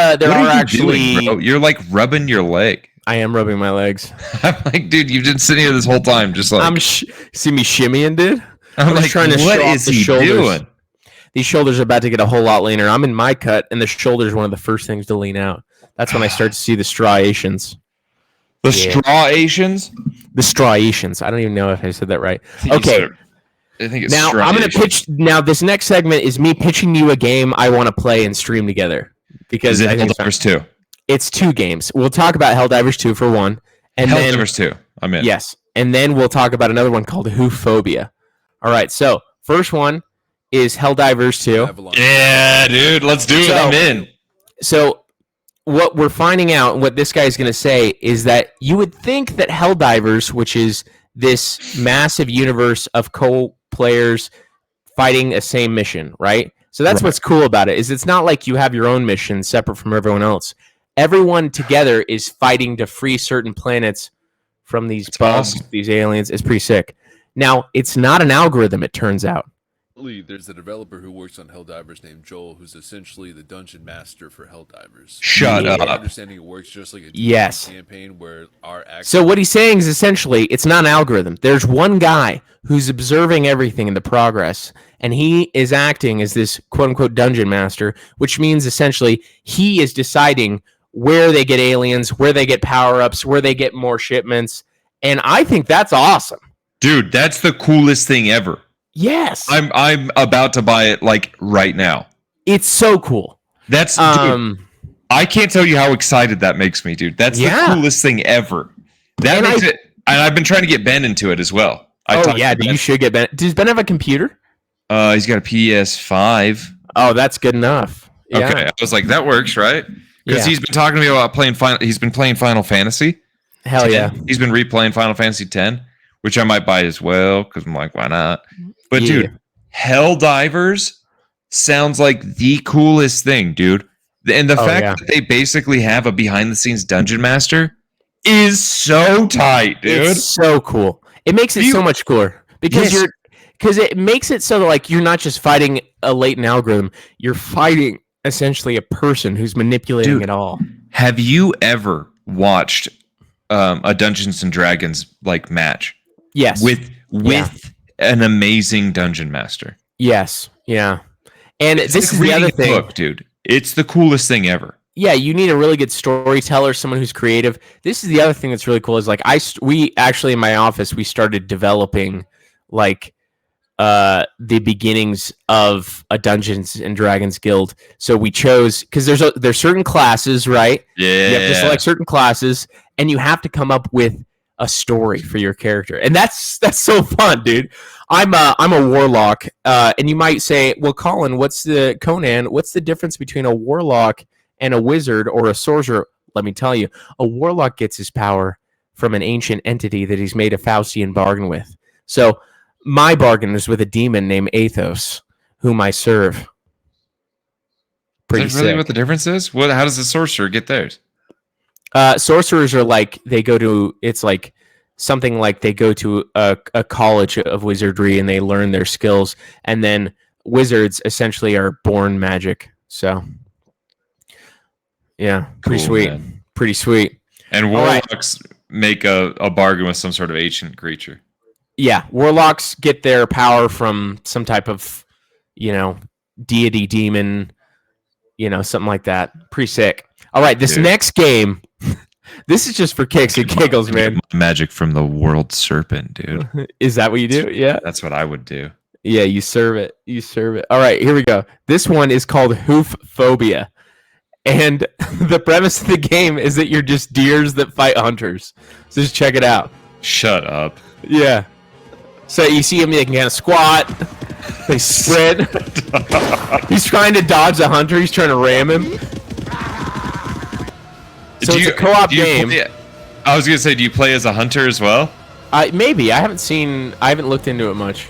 actually doing, bro? You're like rubbing your leg. I am rubbing my legs. I'm like, dude, you've been sitting here this whole time, just like see me shimmying, dude. I'm like, trying to what is he doing? These shoulders are about to get a whole lot leaner. I'm in my cut, and the shoulder is one of the first things to lean out. That's when I start to see the striations. The striations? The striations. I don't even know if I said that right. Okay. I think it's now I'm going to pitch. Now this next segment is me pitching you a game I want to play and stream together. Because I think Helldivers 2. It's 2 games. We'll talk about Helldivers 2 for one, and Helldivers 2. I'm in. Yes, and then we'll talk about another one called Whophobia. All right. So first one is Helldivers 2. Yeah, dude. Let's do it. I'm in. So what we're finding out, what this guy is going to say, is that you would think that Helldivers, which is this massive universe of co-players fighting a same mission, right? So that's what's cool about it, is it's not like you have your own mission separate from everyone else. Everyone together is fighting to free certain planets from these bugs, these aliens. It's pretty sick. Now, it's not an algorithm, it turns out. There's a developer who works on Helldivers named Joel, who's essentially the dungeon master for Helldivers. Shut up. My understanding, it works just like a campaign where our So what he's saying is essentially it's not an algorithm. There's one guy who's observing everything in the progress, and he is acting as this quote-unquote dungeon master, which means essentially he is deciding where they get aliens, where they get power-ups, where they get more shipments, and I think that's awesome. Dude, that's the coolest thing ever. Yes. I'm about to buy it like right now. It's so cool. That's dude, I can't tell you how excited that makes me, dude. That's the coolest thing ever. That makes it, and I've been trying to get Ben into it as well. You should get Ben. Does Ben have a computer? He's got a PS5. Oh, that's good enough. Yeah. Okay, I was like, that works, right? Because he's been talking to me about playing He's been playing Final Fantasy. Hell 10. yeah. He's been replaying Final Fantasy 10, which I might buy as well because I'm like, why not? But dude, Helldivers sounds like the coolest thing, dude. And the fact that they basically have a behind-the-scenes dungeon master is so tight, dude. It's so cool. It makes it so much cooler because it makes it so that like you're not just fighting a latent algorithm, you're fighting essentially a person who's manipulating it all. Have you ever watched a Dungeons and Dragons like match? Yes. With an amazing dungeon master. Yes. Yeah. And it's this like is the other thing, book, dude. It's the coolest thing ever. Yeah, you need a really good storyteller, someone who's creative. This is the other thing that's really cool is like we actually in my office we started developing like the beginnings of a Dungeons and Dragons guild. So we chose, because there's certain classes, right? Yeah. You have to select certain classes, and you have to come up with a story for your character, and that's so fun, dude. I'm a warlock, and you might say, well, Conan, what's the difference between a warlock and a wizard or a sorcerer? Let me tell you, a warlock gets his power from an ancient entity that he's made a Faustian bargain with. So my bargain is with a demon named Athos, whom I serve. Pretty Is that really sick. what the difference is? How does the sorcerer get theirs? Sorcerers are like, it's like something like they go to a college of wizardry and they learn their skills, and then wizards essentially are born magic. So yeah, pretty Cool, sweet. man. Pretty sweet. And All right. warlocks make a bargain with some sort of ancient creature. Yeah, warlocks get their power from some type of, deity, demon, something like that. Pretty sick. All right, this next game, this is just for kicks and giggles, man. Magic from the world serpent, dude. Is that what you do? Yeah. That's what I would do. Yeah, you serve it. You serve it. All right, here we go. This one is called Hoof Phobia. And the premise of the game is that you're just deers that fight hunters. So just check it out. Shut up. Yeah. So you see him, they can kind of squat. They sprint. He's trying to dodge the hunter. He's trying to ram him. So it's a co-op game. I was gonna say, do you play as a hunter as well? Maybe. I haven't looked into it much.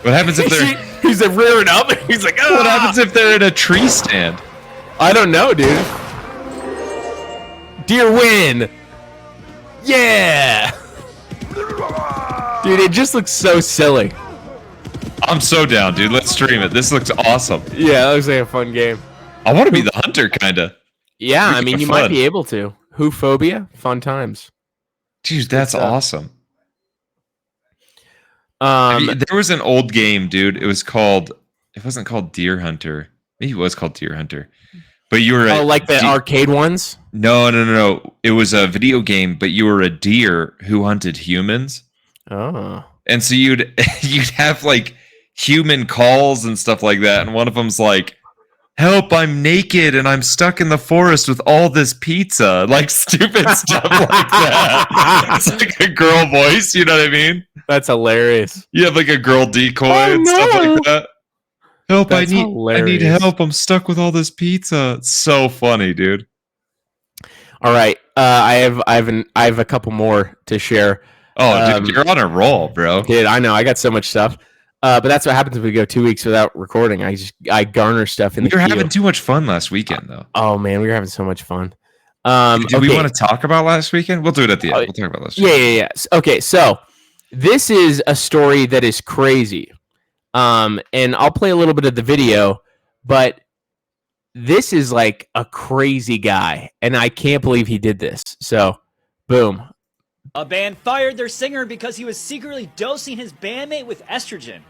What happens if they're He's rearing up. He's like, oh. What happens if they're in a tree stand? I don't know, dude. Deer win. Yeah. Dude, it just looks so silly. I'm so down, dude. Let's stream it. This looks awesome. Yeah, that looks like a fun game. I want to be the hunter, kinda. Yeah, I mean, you might fun. be able to. Hoophobia, fun times. Dude, that's awesome. Um, There was an old game, dude. It wasn't called Deer Hunter. Maybe it was called Deer Hunter. But you were like the arcade ones? No. It was a video game, but you were a deer who hunted humans. Oh. And so you'd have like human calls and stuff like that. And one of them's like, "Help, I'm naked and I'm stuck in the forest with all this pizza." Like stupid stuff like that. It's like a girl voice, you know what I mean? That's hilarious. You have like a girl decoy and stuff like that. Help, That's I need help. I'm stuck with all this pizza. It's so funny, dude. All right. I have a couple more to share. Oh, dude, you're on a roll, bro. Dude, I know. I got so much stuff. But that's what happens if we go 2 weeks without recording. I garner stuff in the You were queue. having too much fun last weekend, though. Oh man, we were having so much fun. Do we want to talk about last weekend? We'll do it at the end. We'll talk about last weekend. Yeah. Okay, so this is a story that is crazy. And I'll play a little bit of the video, but this is like a crazy guy, and I can't believe he did this. So, boom. A band fired their singer because he was secretly dosing his bandmate with estrogen.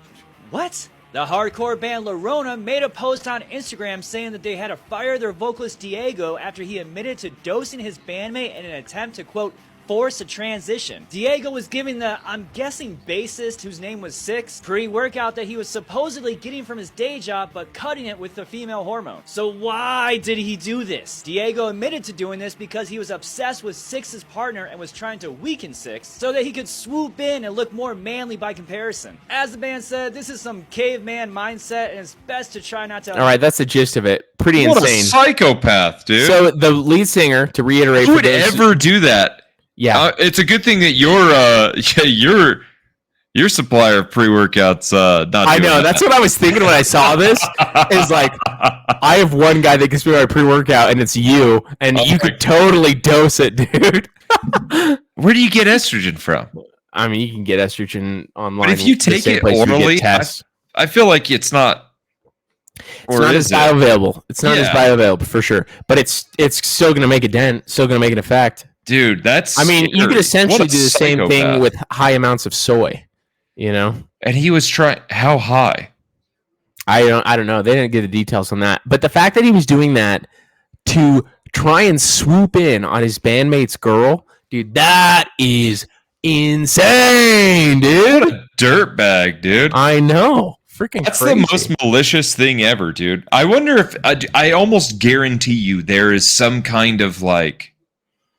What? The hardcore band La Llorona made a post on Instagram saying that they had to fire their vocalist Diego after he admitted to dosing his bandmate in an attempt to, quote, force a transition. Diego was giving the, I'm guessing, bassist, whose name was Six, pre-workout that he was supposedly getting from his day job, but cutting it with the female hormone. So why did he do this? Diego admitted to doing this because he was obsessed with Six's partner and was trying to weaken Six so that he could swoop in and look more manly by comparison. As the band said, this is some caveman mindset, and it's best to try not to... All right, that's the gist of it. Pretty What insane. a psychopath, dude. So the lead singer, to reiterate, who would ever do that? Yeah, it's a good thing that your supplier of pre-workouts not. I doing know. that. That's what I was thinking when I saw this. Is like, I have one guy that gives me my pre-workout, and it's you, and you could totally dose it, dude. Where do you get estrogen from? I mean, you can get estrogen online. But if you the take same it place you get orally, tests. I feel like it's not. It's not as bioavailable. It's not as Yeah. bioavailable for sure, but it's still going to make a dent. Still going to make an effect. Dude, that's. I mean, you could scary. essentially What a do the same thing psychopath. with high amounts of soy. You know, And he was trying. How high? I don't know. They didn't get the details on that, but the fact that he was doing that to try and swoop in on his bandmate's girl, dude, that is insane, dude. dirtbag, dude. I know. Freaking That's crazy. the most malicious thing ever, dude. I wonder if I almost guarantee you there is some kind of like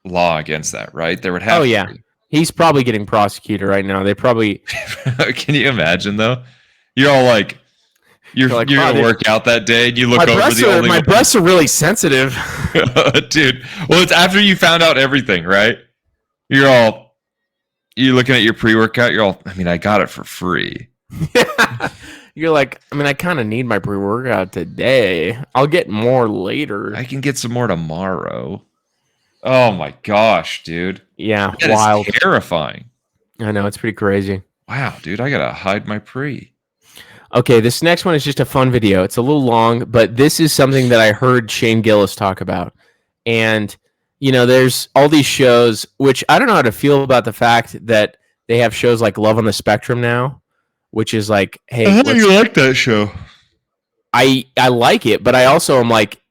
law against that, right? There would have to be. He's probably getting prosecuted right now. They probably. Can you imagine though? You're all like, you're like, you're wow, gonna work out that day, and you look over the only my breasts are really sensitive. dude. Well, it's after you found out everything, right? You're looking at your pre-workout. You're all, I mean, I got it for free. You're like, I mean, I kind of need my pre-workout today. I'll get more later. I can get some more tomorrow. Oh my gosh, dude. Yeah, That wild. is terrifying. I know, it's pretty crazy. Wow, dude, I gotta hide my pre. Okay, this next one is just a fun video. It's a little long, but this is something that I heard Shane Gillis talk about. And, you know, there's all these shows, which I don't know how to feel about the fact that they have shows like Love on the Spectrum now, which is like, hey, I thought you like that show. I like it, but I also am like,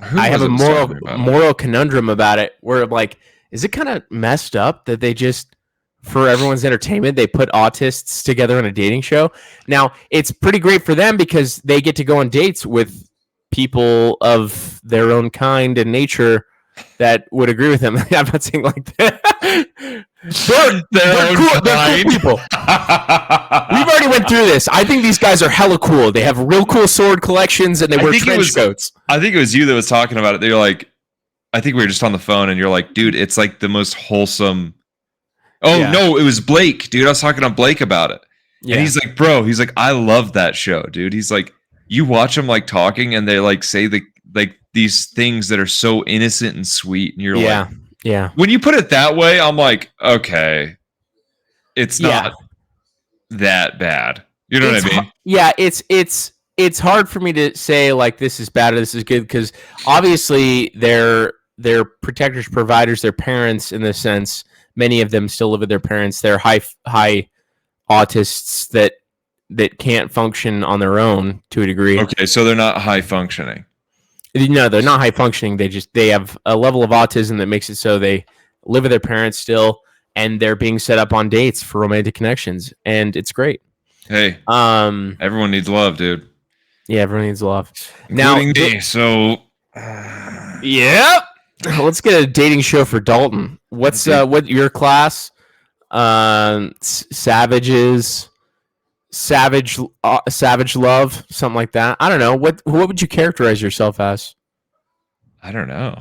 Who I have a was it talking about? moral conundrum about it where I'm like, is it kind of messed up that they just, for everyone's entertainment, they put autists together on a dating show? Now, it's pretty great for them because they get to go on dates with people of their own kind and nature that would agree with them. I'm not saying like that. They're cool people. We've already went through this. I think these guys are hella cool. They have real cool sword collections and they wear trench coats. I think it was you that was talking about it. They were like, I think we were just on the phone, and you're like, dude, it's like the most wholesome. Oh, Yeah. no, it was Blake, dude. I was talking to Blake about it. Yeah. And he's like, bro, he's like, I love that show, dude. He's like, you watch them like talking, and they like say these things that are so innocent and sweet. And you're like, yeah. when you put it that way, I'm like, okay, it's not that bad. You know what I mean? Yeah, it's hard for me to say like this is bad or this is good because obviously they're protectors, providers, their parents in this sense. Many of them still live with their parents. They're high autists that can't function on their own to a degree. Okay, so they're not high functioning. No, they're not high functioning. They have a level of autism that makes it so they live with their parents still, and they're being set up on dates for romantic connections, and it's great. Hey, everyone needs love, dude. Yeah, everyone needs love. Including me. So, yep. Let's get a dating show for Dalton. What's what your class? Savages, savage love, something like that. I don't know. What would you characterize yourself as? I don't know.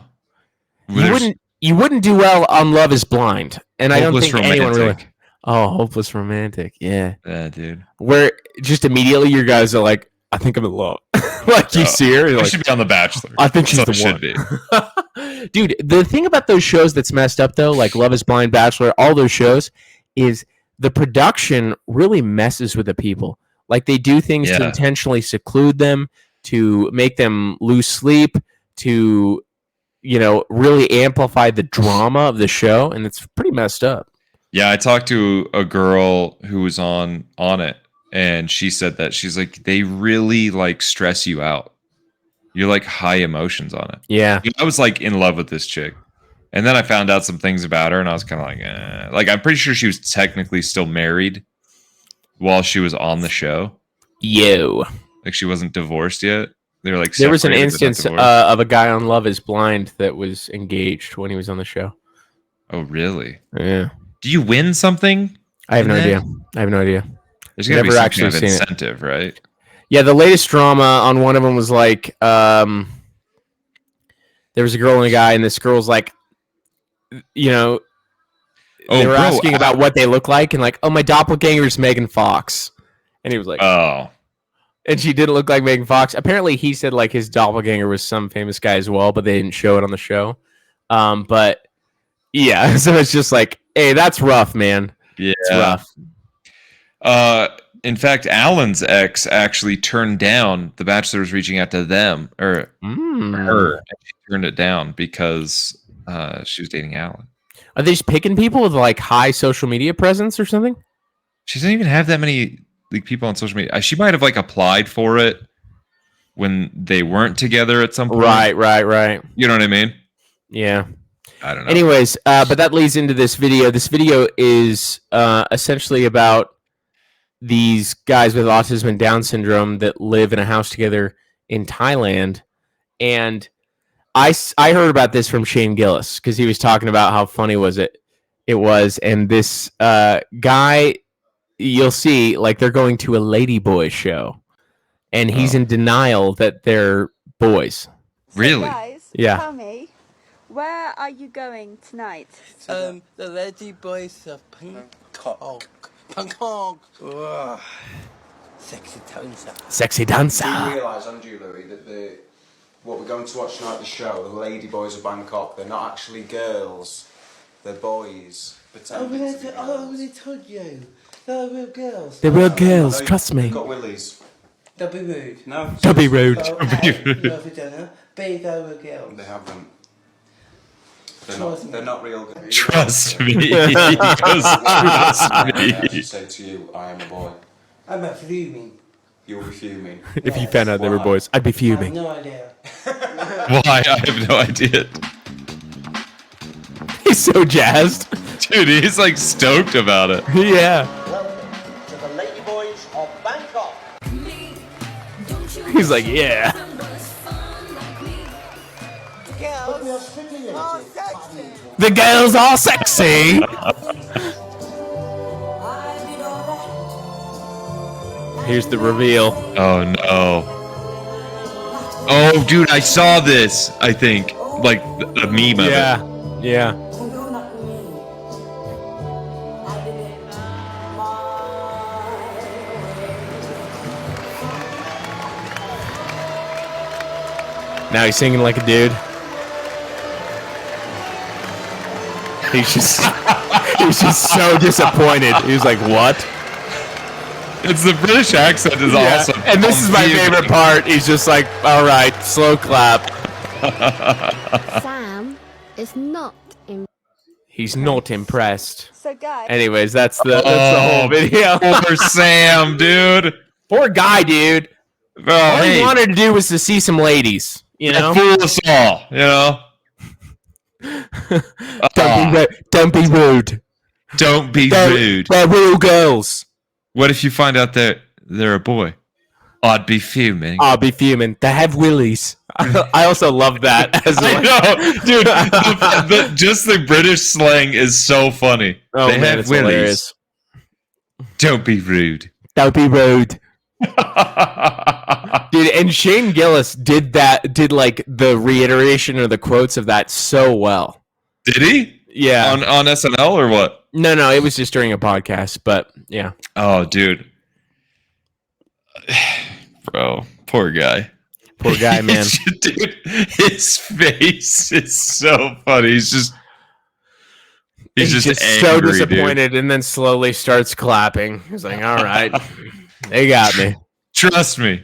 You wouldn't do well on Love Is Blind, and I don't think anyone really. romantic. Oh, hopeless romantic. Yeah, Dude. where just immediately your guys are like, I think I'm in love. Like you see her, you're I like, should be on The Bachelor. I think she's That's the what it one. Dude, the thing about those shows that's messed up though, like Love Is Blind, Bachelor, all those shows, is the production really messes with the people. Like they do things to intentionally seclude them, to make them lose sleep, to really amplify the drama of the show, and it's pretty messed up. Yeah, I talked to a girl who was on it, and she said that she's like, they really like stress you out. You're like high emotions on it. Yeah. I was like in love with this chick. And then I found out some things about her, and I was kind of like, eh. Like, I'm pretty sure she was technically still married while she was on the show. Yo. Like, she wasn't divorced yet. They were like, there was an separated but not instance divorced. of a guy on Love Is Blind that was engaged when he was on the show. Oh, really? Yeah. Do you win something? I have no in that? idea. I have no idea. There's gonna be Never some actually kind of seen it. incentive, right? Yeah, the latest drama on one of them was like, there was a girl and a guy, and this girl's like, they were asking about what they look like, and like, oh, my doppelganger is Megan Fox, and he was like, oh, and she didn't look like Megan Fox. Apparently, he said like his doppelganger was some famous guy as well, but they didn't show it on the show. But yeah, so it's just like, hey, that's rough, man. yeah, It's rough. In fact, Alan's ex actually turned down The Bachelor was reaching out to them or her, and she turned it down because she was dating Alan. Are they just picking people with like high social media presence or something? She doesn't even have that many like people on social media. She might have like applied for it when they weren't together at some point. Right. You know what I mean? Yeah. I don't know. Anyways, but that leads into this video. This video is essentially about these guys with autism and Down syndrome that live in a house together in Thailand. And I heard about this from Shane Gillis because he was talking about how funny it was. And this guy, you'll see, like they're going to a ladyboy show. And he's in denial that they're boys. Really? So guys, Yeah. tell me, where are you going tonight? The Lady Boys of Bangkok. Bangkok. Ugh. Sexy dancer. Sexy dancer. Do you realise, Andrew Louis, that what we're going to watch tonight, the show, the Lady Boys of Bangkok, they're not actually girls, they're boys. Pretending to be girls. They told you. They're real girls. They're real girls, trust me. They've got willies. Don't be rude. No. Don't be rude. Love dinner. Be they're real girls. They haven't. Trust They're not real girls. Trust me. He goes, trust I me. say to you, I am a boy. I'm not fuming. You'll be fuming. If you found out they were boys, I'd be I have fuming. no idea. Why? I have no idea. He's so jazzed. Dude, he's like stoked about it. Yeah. Welcome to the Lady Boys of Bangkok. He's like, yeah. The girls are sexy. Here's the reveal. Oh no. Oh, dude, I saw this. I think like the meme of it. Yeah. Yeah. Now he's singing like a dude. He's just so disappointed. He's like, what? It's the British accent is awesome. And this is my favorite part. He's just like, all right, slow clap. Sam is not in. He's not impressed. So guys, Anyways, that's the whole video. Poor Sam, dude. Poor guy, dude. Oh, All he hey, wanted to do was to see some ladies, you know? fool us all, you know? Don't be rude. Don't be They're, rude. they're real girls. What if you find out that they're a boy? I'd be fuming. I'll be fuming. They have willies. I also love that. As I know, dude. Just the British slang is so funny. Oh, they man, have it's willies. hilarious. Don't be rude. Don't be rude. Dude, and Shane Gillis did like the reiteration or the quotes of that so well. Did he? Yeah. On SNL or what? No, it was just during a podcast, but yeah. Oh, dude. Bro, poor guy. Poor guy, man. Dude, his face is so funny. He's just so angry, disappointed, dude. and then slowly starts clapping. He's like, all right, they got me. Trust me.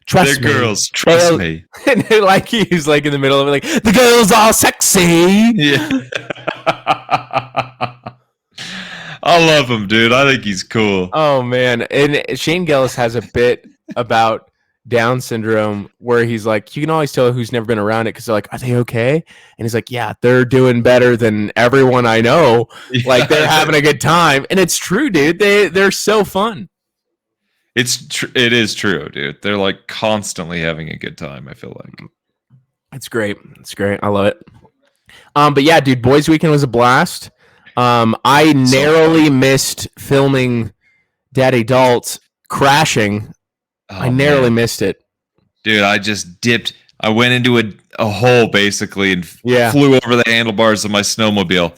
Trust They're me. girls. Trust me. And like he's like in the middle of it, like, the girls are sexy. Yeah. I love him, dude. I think he's cool. Oh man. And Shane Gillis has a bit about Down syndrome where he's like, you can always tell who's never been around it because they're like, are they okay? And he's like, yeah, they're doing better than everyone I know. Like they're having a good time. And it's true, dude. They're so fun. It is true, dude. They're like constantly having a good time, I feel like. It's great. It's great. I love it. But yeah, dude, Boys Weekend was a blast. I narrowly missed filming Daddy Dalt crashing. Oh, I narrowly missed it. Dude, I just dipped. I went into a hole basically and flew over the handlebars of my snowmobile.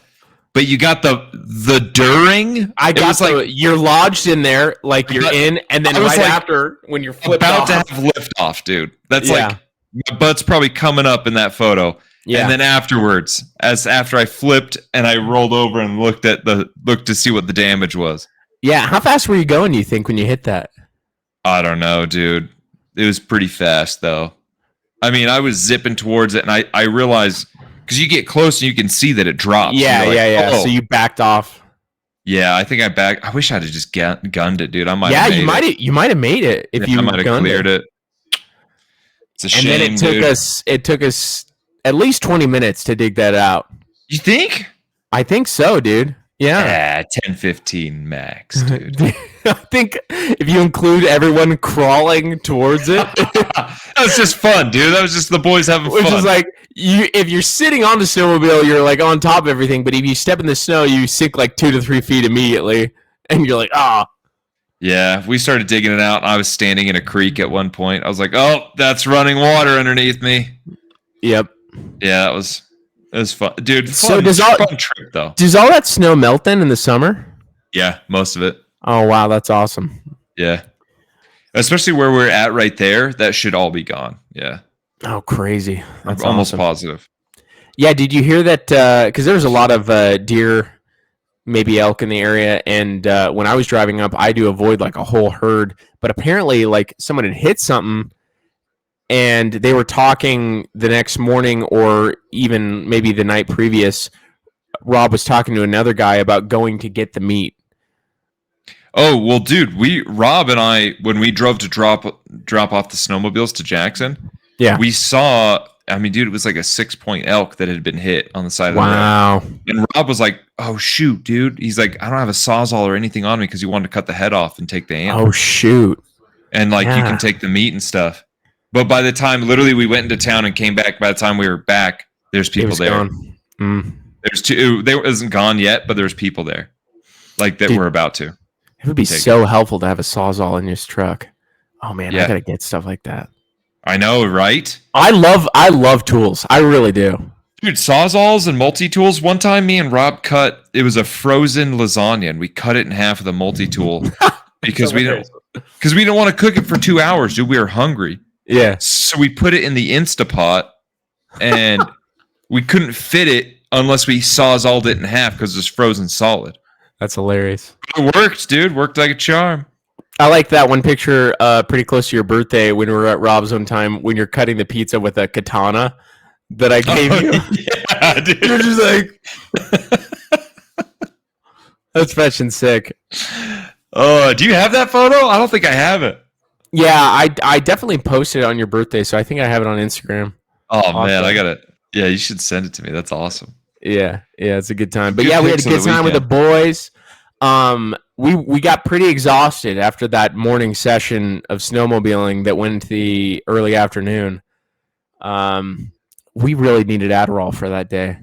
But you got the during. I got like you're lodged in there, like you're in, and then right after when you're flipped about off. to have lift off, dude. That's like my butt's probably coming up in that photo. Yeah. And then afterwards, after I flipped and I rolled over and looked to see what the damage was. Yeah, how fast were you going, you think, when you hit that? I don't know, dude. It was pretty fast though. I mean, I was zipping towards it and I realized because you get close and you can see that it drops. Yeah, like, yeah. Oh. So you backed off. Yeah, I think I backed. I wish I'd have just gunned it, dude. I might. Yeah, you might have made it if you I might have cleared it. It's a shame. And then it took us at least 20 minutes to dig that out. You think? I think so, dude. Yeah. 10, 15 max, dude. I think if you include everyone crawling towards it, That was just fun, dude. That was just the boys having which fun. is like if you're sitting on the snowmobile, you're like on top of everything. But if you step in the snow, you sink like 2 to 3 feet immediately, and you're like, ah. Yeah, we started digging it out. I was standing in a creek at one point. I was like, "Oh, that's running water underneath me." Yep. Yeah, it was fun, dude. Fun, So fun trip though. Does all that snow melt then in the summer? Yeah, most of it. Oh wow, that's awesome. Yeah, especially where we're at right there. That should all be gone. Yeah. Oh, crazy. That's I'm almost awesome. positive. Yeah, did you hear that? Because there was a lot of deer, maybe elk in the area, and when I was driving up, I do avoid like a whole herd. But apparently, like someone had hit something, and they were talking the next morning, or even maybe the night previous. Rob was talking to another guy about going to get the meat. Oh well, dude. Rob and I, when we drove to drop off the snowmobiles to Jackson, Yeah. we saw. I mean, dude, it was like a 6-point elk that had been hit on the side of the road. Wow. And Rob was like, "Oh shoot, dude!" He's like, "I don't have a sawzall or anything on me because he wanted to cut the head off and take the antler. Oh shoot. And like you Yeah. can take the meat and stuff." But by the time, literally, we went into town and came back. By the time we were back, there's It people was there. gone. Mm. There's two. They wasn't gone yet, but there's people there, like that Dude. were about to. It would be Take so helpful to have a sawzall in your truck. Oh man, Yeah. I gotta get stuff like that. I know, right? I love tools. I really do. Dude, sawzalls and multi-tools. One time me and Rob cut, it was a frozen lasagna, and we cut it in half with a multi-tool because we didn't want to cook it for 2 hours, dude. We were hungry. Yeah. So we put it in the Instapot, and we couldn't fit it unless we sawzalled it in half because it was frozen solid. That's hilarious. It worked, dude. Worked like a charm. I like that one picture pretty close to your birthday when we were at Rob's one time when you're cutting the pizza with a katana that I gave you. Yeah, dude. You're just like, that's fetching sick. Oh, do you have that photo? I don't think I have it. Yeah, I definitely posted it on your birthday, so I think I have it on Instagram. Oh, man, Awesome. I got it. Yeah, you should send it to me. That's awesome. Yeah, it's a good time. But Good yeah, we had a pics of good the time with the weekend. boys. We got pretty exhausted after that morning session of snowmobiling that went into the early afternoon. We really needed Adderall for that day,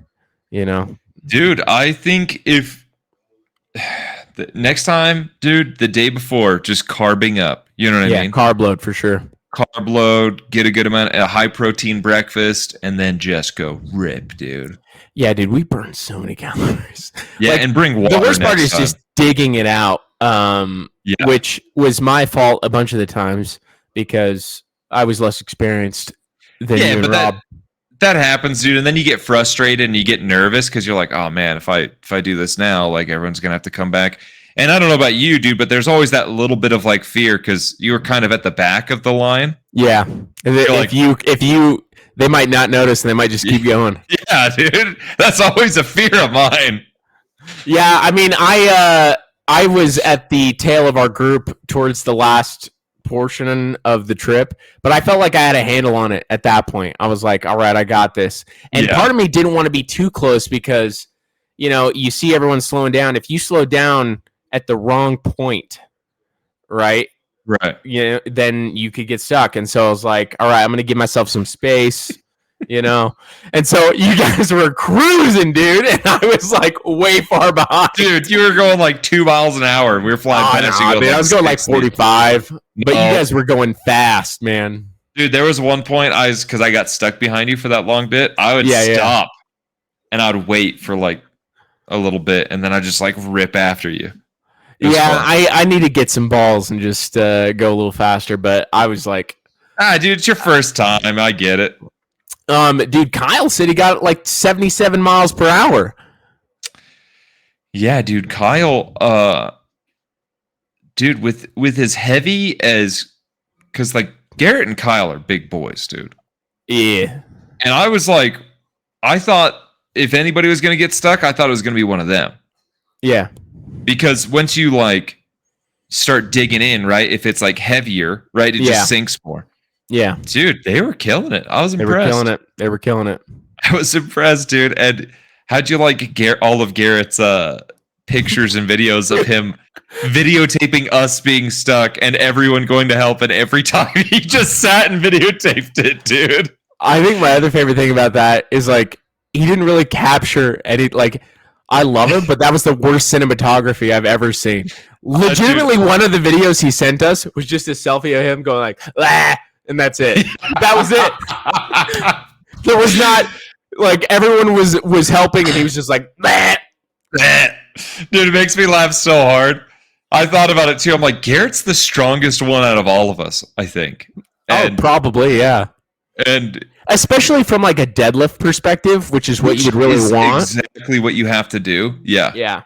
you know. Dude, I think if next time, dude, the day before, just carbing up. You know what I mean? Carb load for sure. Carb load, get a good amount, a high protein breakfast, and then just go rip, dude. Yeah, dude, we burned so many calories. Yeah, Like, and bring water. the worst part next is time. just digging it out, Yeah. which was my fault a bunch of the times because I was less experienced than you and but Rob. that happens, dude. And then you get frustrated and you get nervous because you're like, oh man, if I do this now, like everyone's gonna have to come back. And I don't know about you, dude, but there's always that little bit of like fear because you were kind of at the back of the line. Yeah, if you, they might not notice and they might just keep going. Yeah, dude, that's always a fear of mine. Yeah, I mean, I was at the tail of our group towards the last portion of the trip, but I felt like I had a handle on it at that point. I was like, all right, I got this. And Yeah. part of me didn't want to be too close because, you know, you see everyone slowing down. If you slow down at the wrong point, right, Right. you know, then you could get stuck. And so I was like, all right, I'm going to give myself some space. You know, and so you guys were cruising, dude, and I was like way far behind. Dude, you were going like 2 miles an hour. We were flying past you. I was going like 45, but No. you guys were going fast, man. Dude, there was one point because I got stuck behind you for that long bit. I would stop and I'd wait for like a little bit, and then I'd just like rip after you. It was Yeah, fun. I need to get some balls and just go a little faster, but I was like, dude, it's your first time. I get it. dude, Kyle said he got like 77 miles per hour. Yeah, dude, Kyle, dude, with as heavy as, because like Garrett and Kyle are big boys, dude. Yeah. And I was like, I thought if anybody was going to get stuck, I thought it was going to be one of them. Yeah. Because once you like start digging in, right, if it's like heavier, right, it Yeah. just sinks more. Yeah. Dude, they were killing it. I was They impressed. were killing it. They were killing it. I was impressed, dude. And how'd you like all of Garrett's pictures and videos of him videotaping us being stuck and everyone going to help, and every time he just sat and videotaped it, dude. I think my other favorite thing about that is like he didn't really capture any like. I love him, but that was the worst cinematography I've ever seen. Legitimately, one of the videos he sent us was just a selfie of him going like, "Ah," and that's it. That was it. There was not like everyone was helping, and he was just like, "Ah." Dude, it makes me laugh so hard. I thought about it too. I'm like, Garrett's the strongest one out of all of us, I think. Oh, probably, yeah. And especially from like a deadlift perspective, which is what you would really want. Exactly what you have to do. Yeah. Yeah.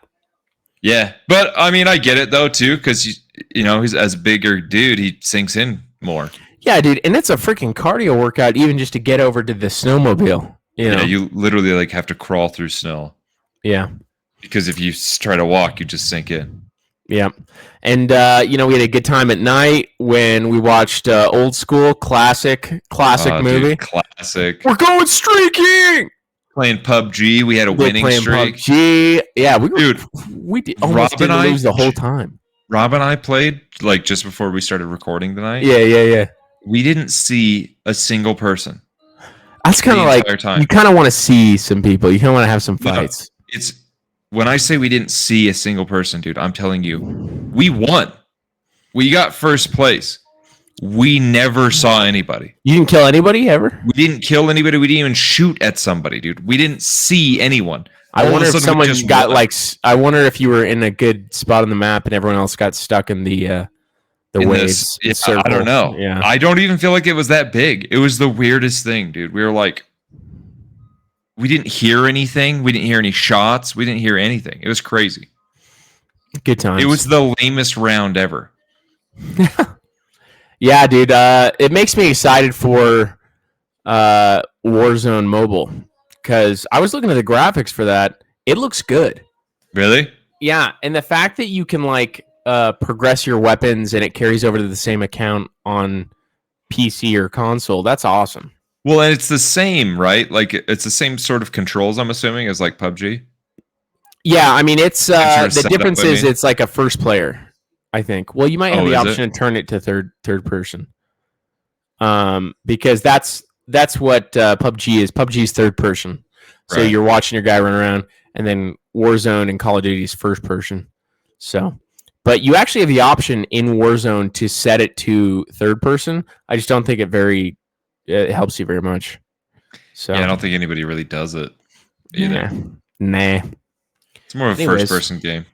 Yeah. But I mean, I get it though too, because you know he's as bigger dude, he sinks in more. Yeah, dude, and it's a freaking cardio workout even just to get over to the snowmobile. You know? Yeah, you literally like have to crawl through snow. Yeah. Because if you try to walk, you just sink in. Yeah. And, you know, we had a good time at night when we watched Old School, classic movie. Dude, classic. We're going streaking! Playing PUBG. We had a winning streak. PUBG. Yeah, we almost Rob and I lose the whole time. Rob and I played like just before we started recording tonight. Yeah. We didn't see a single person. That's kind of like, you kind of want to see some people. You kind of want to have some fights. No, it's when I say we didn't see a single person, dude, I'm telling you, we won. We got first place. We never saw anybody. You didn't kill anybody ever? We didn't kill anybody. We didn't even shoot at somebody, dude. We didn't see anyone. I wonder if someone got like. I wonder if you were in a good spot on the map and everyone else got stuck in the waves. I don't know. Yeah, I don't even feel like it was that big. It was the weirdest thing, dude. We were like, we didn't hear anything. We didn't hear any shots. We didn't hear anything. It was crazy. Good times. It was the lamest round ever. Yeah, dude. It makes me excited for Warzone Mobile because I was looking at the graphics for that. It looks good. Really? Yeah, and the fact that you can like progress your weapons and it carries over to the same account on PC or console, that's awesome. Well, and it's the same, right? Like it's the same sort of controls, I'm assuming, as like PUBG. Yeah, I mean it's the difference is it's like a first player, I think. Well, you might have the option to turn it to third person. Because that's what PUBG is. PUBG is third person. So you're watching your guy run around, and then Warzone and Call of Duty is first person. So, but you actually have the option in Warzone to set it to third person. I just don't think it helps you very much. So yeah, I don't think anybody really does it either. Nah. It's more of a first person game.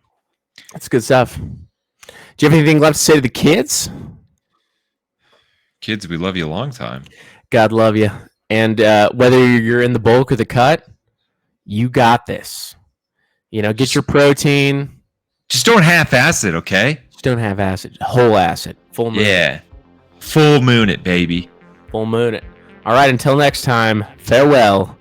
That's good stuff. Do you have anything left to say to the kids? Kids, we love you a long time. God love you. And whether you're in the bulk or the cut, you got this. You know, get your protein. Just don't half-ass it, okay? Just don't half-ass it. Whole ass it. Full moon. Yeah. Full moon it, baby. Full moon it. All right, until next time, farewell.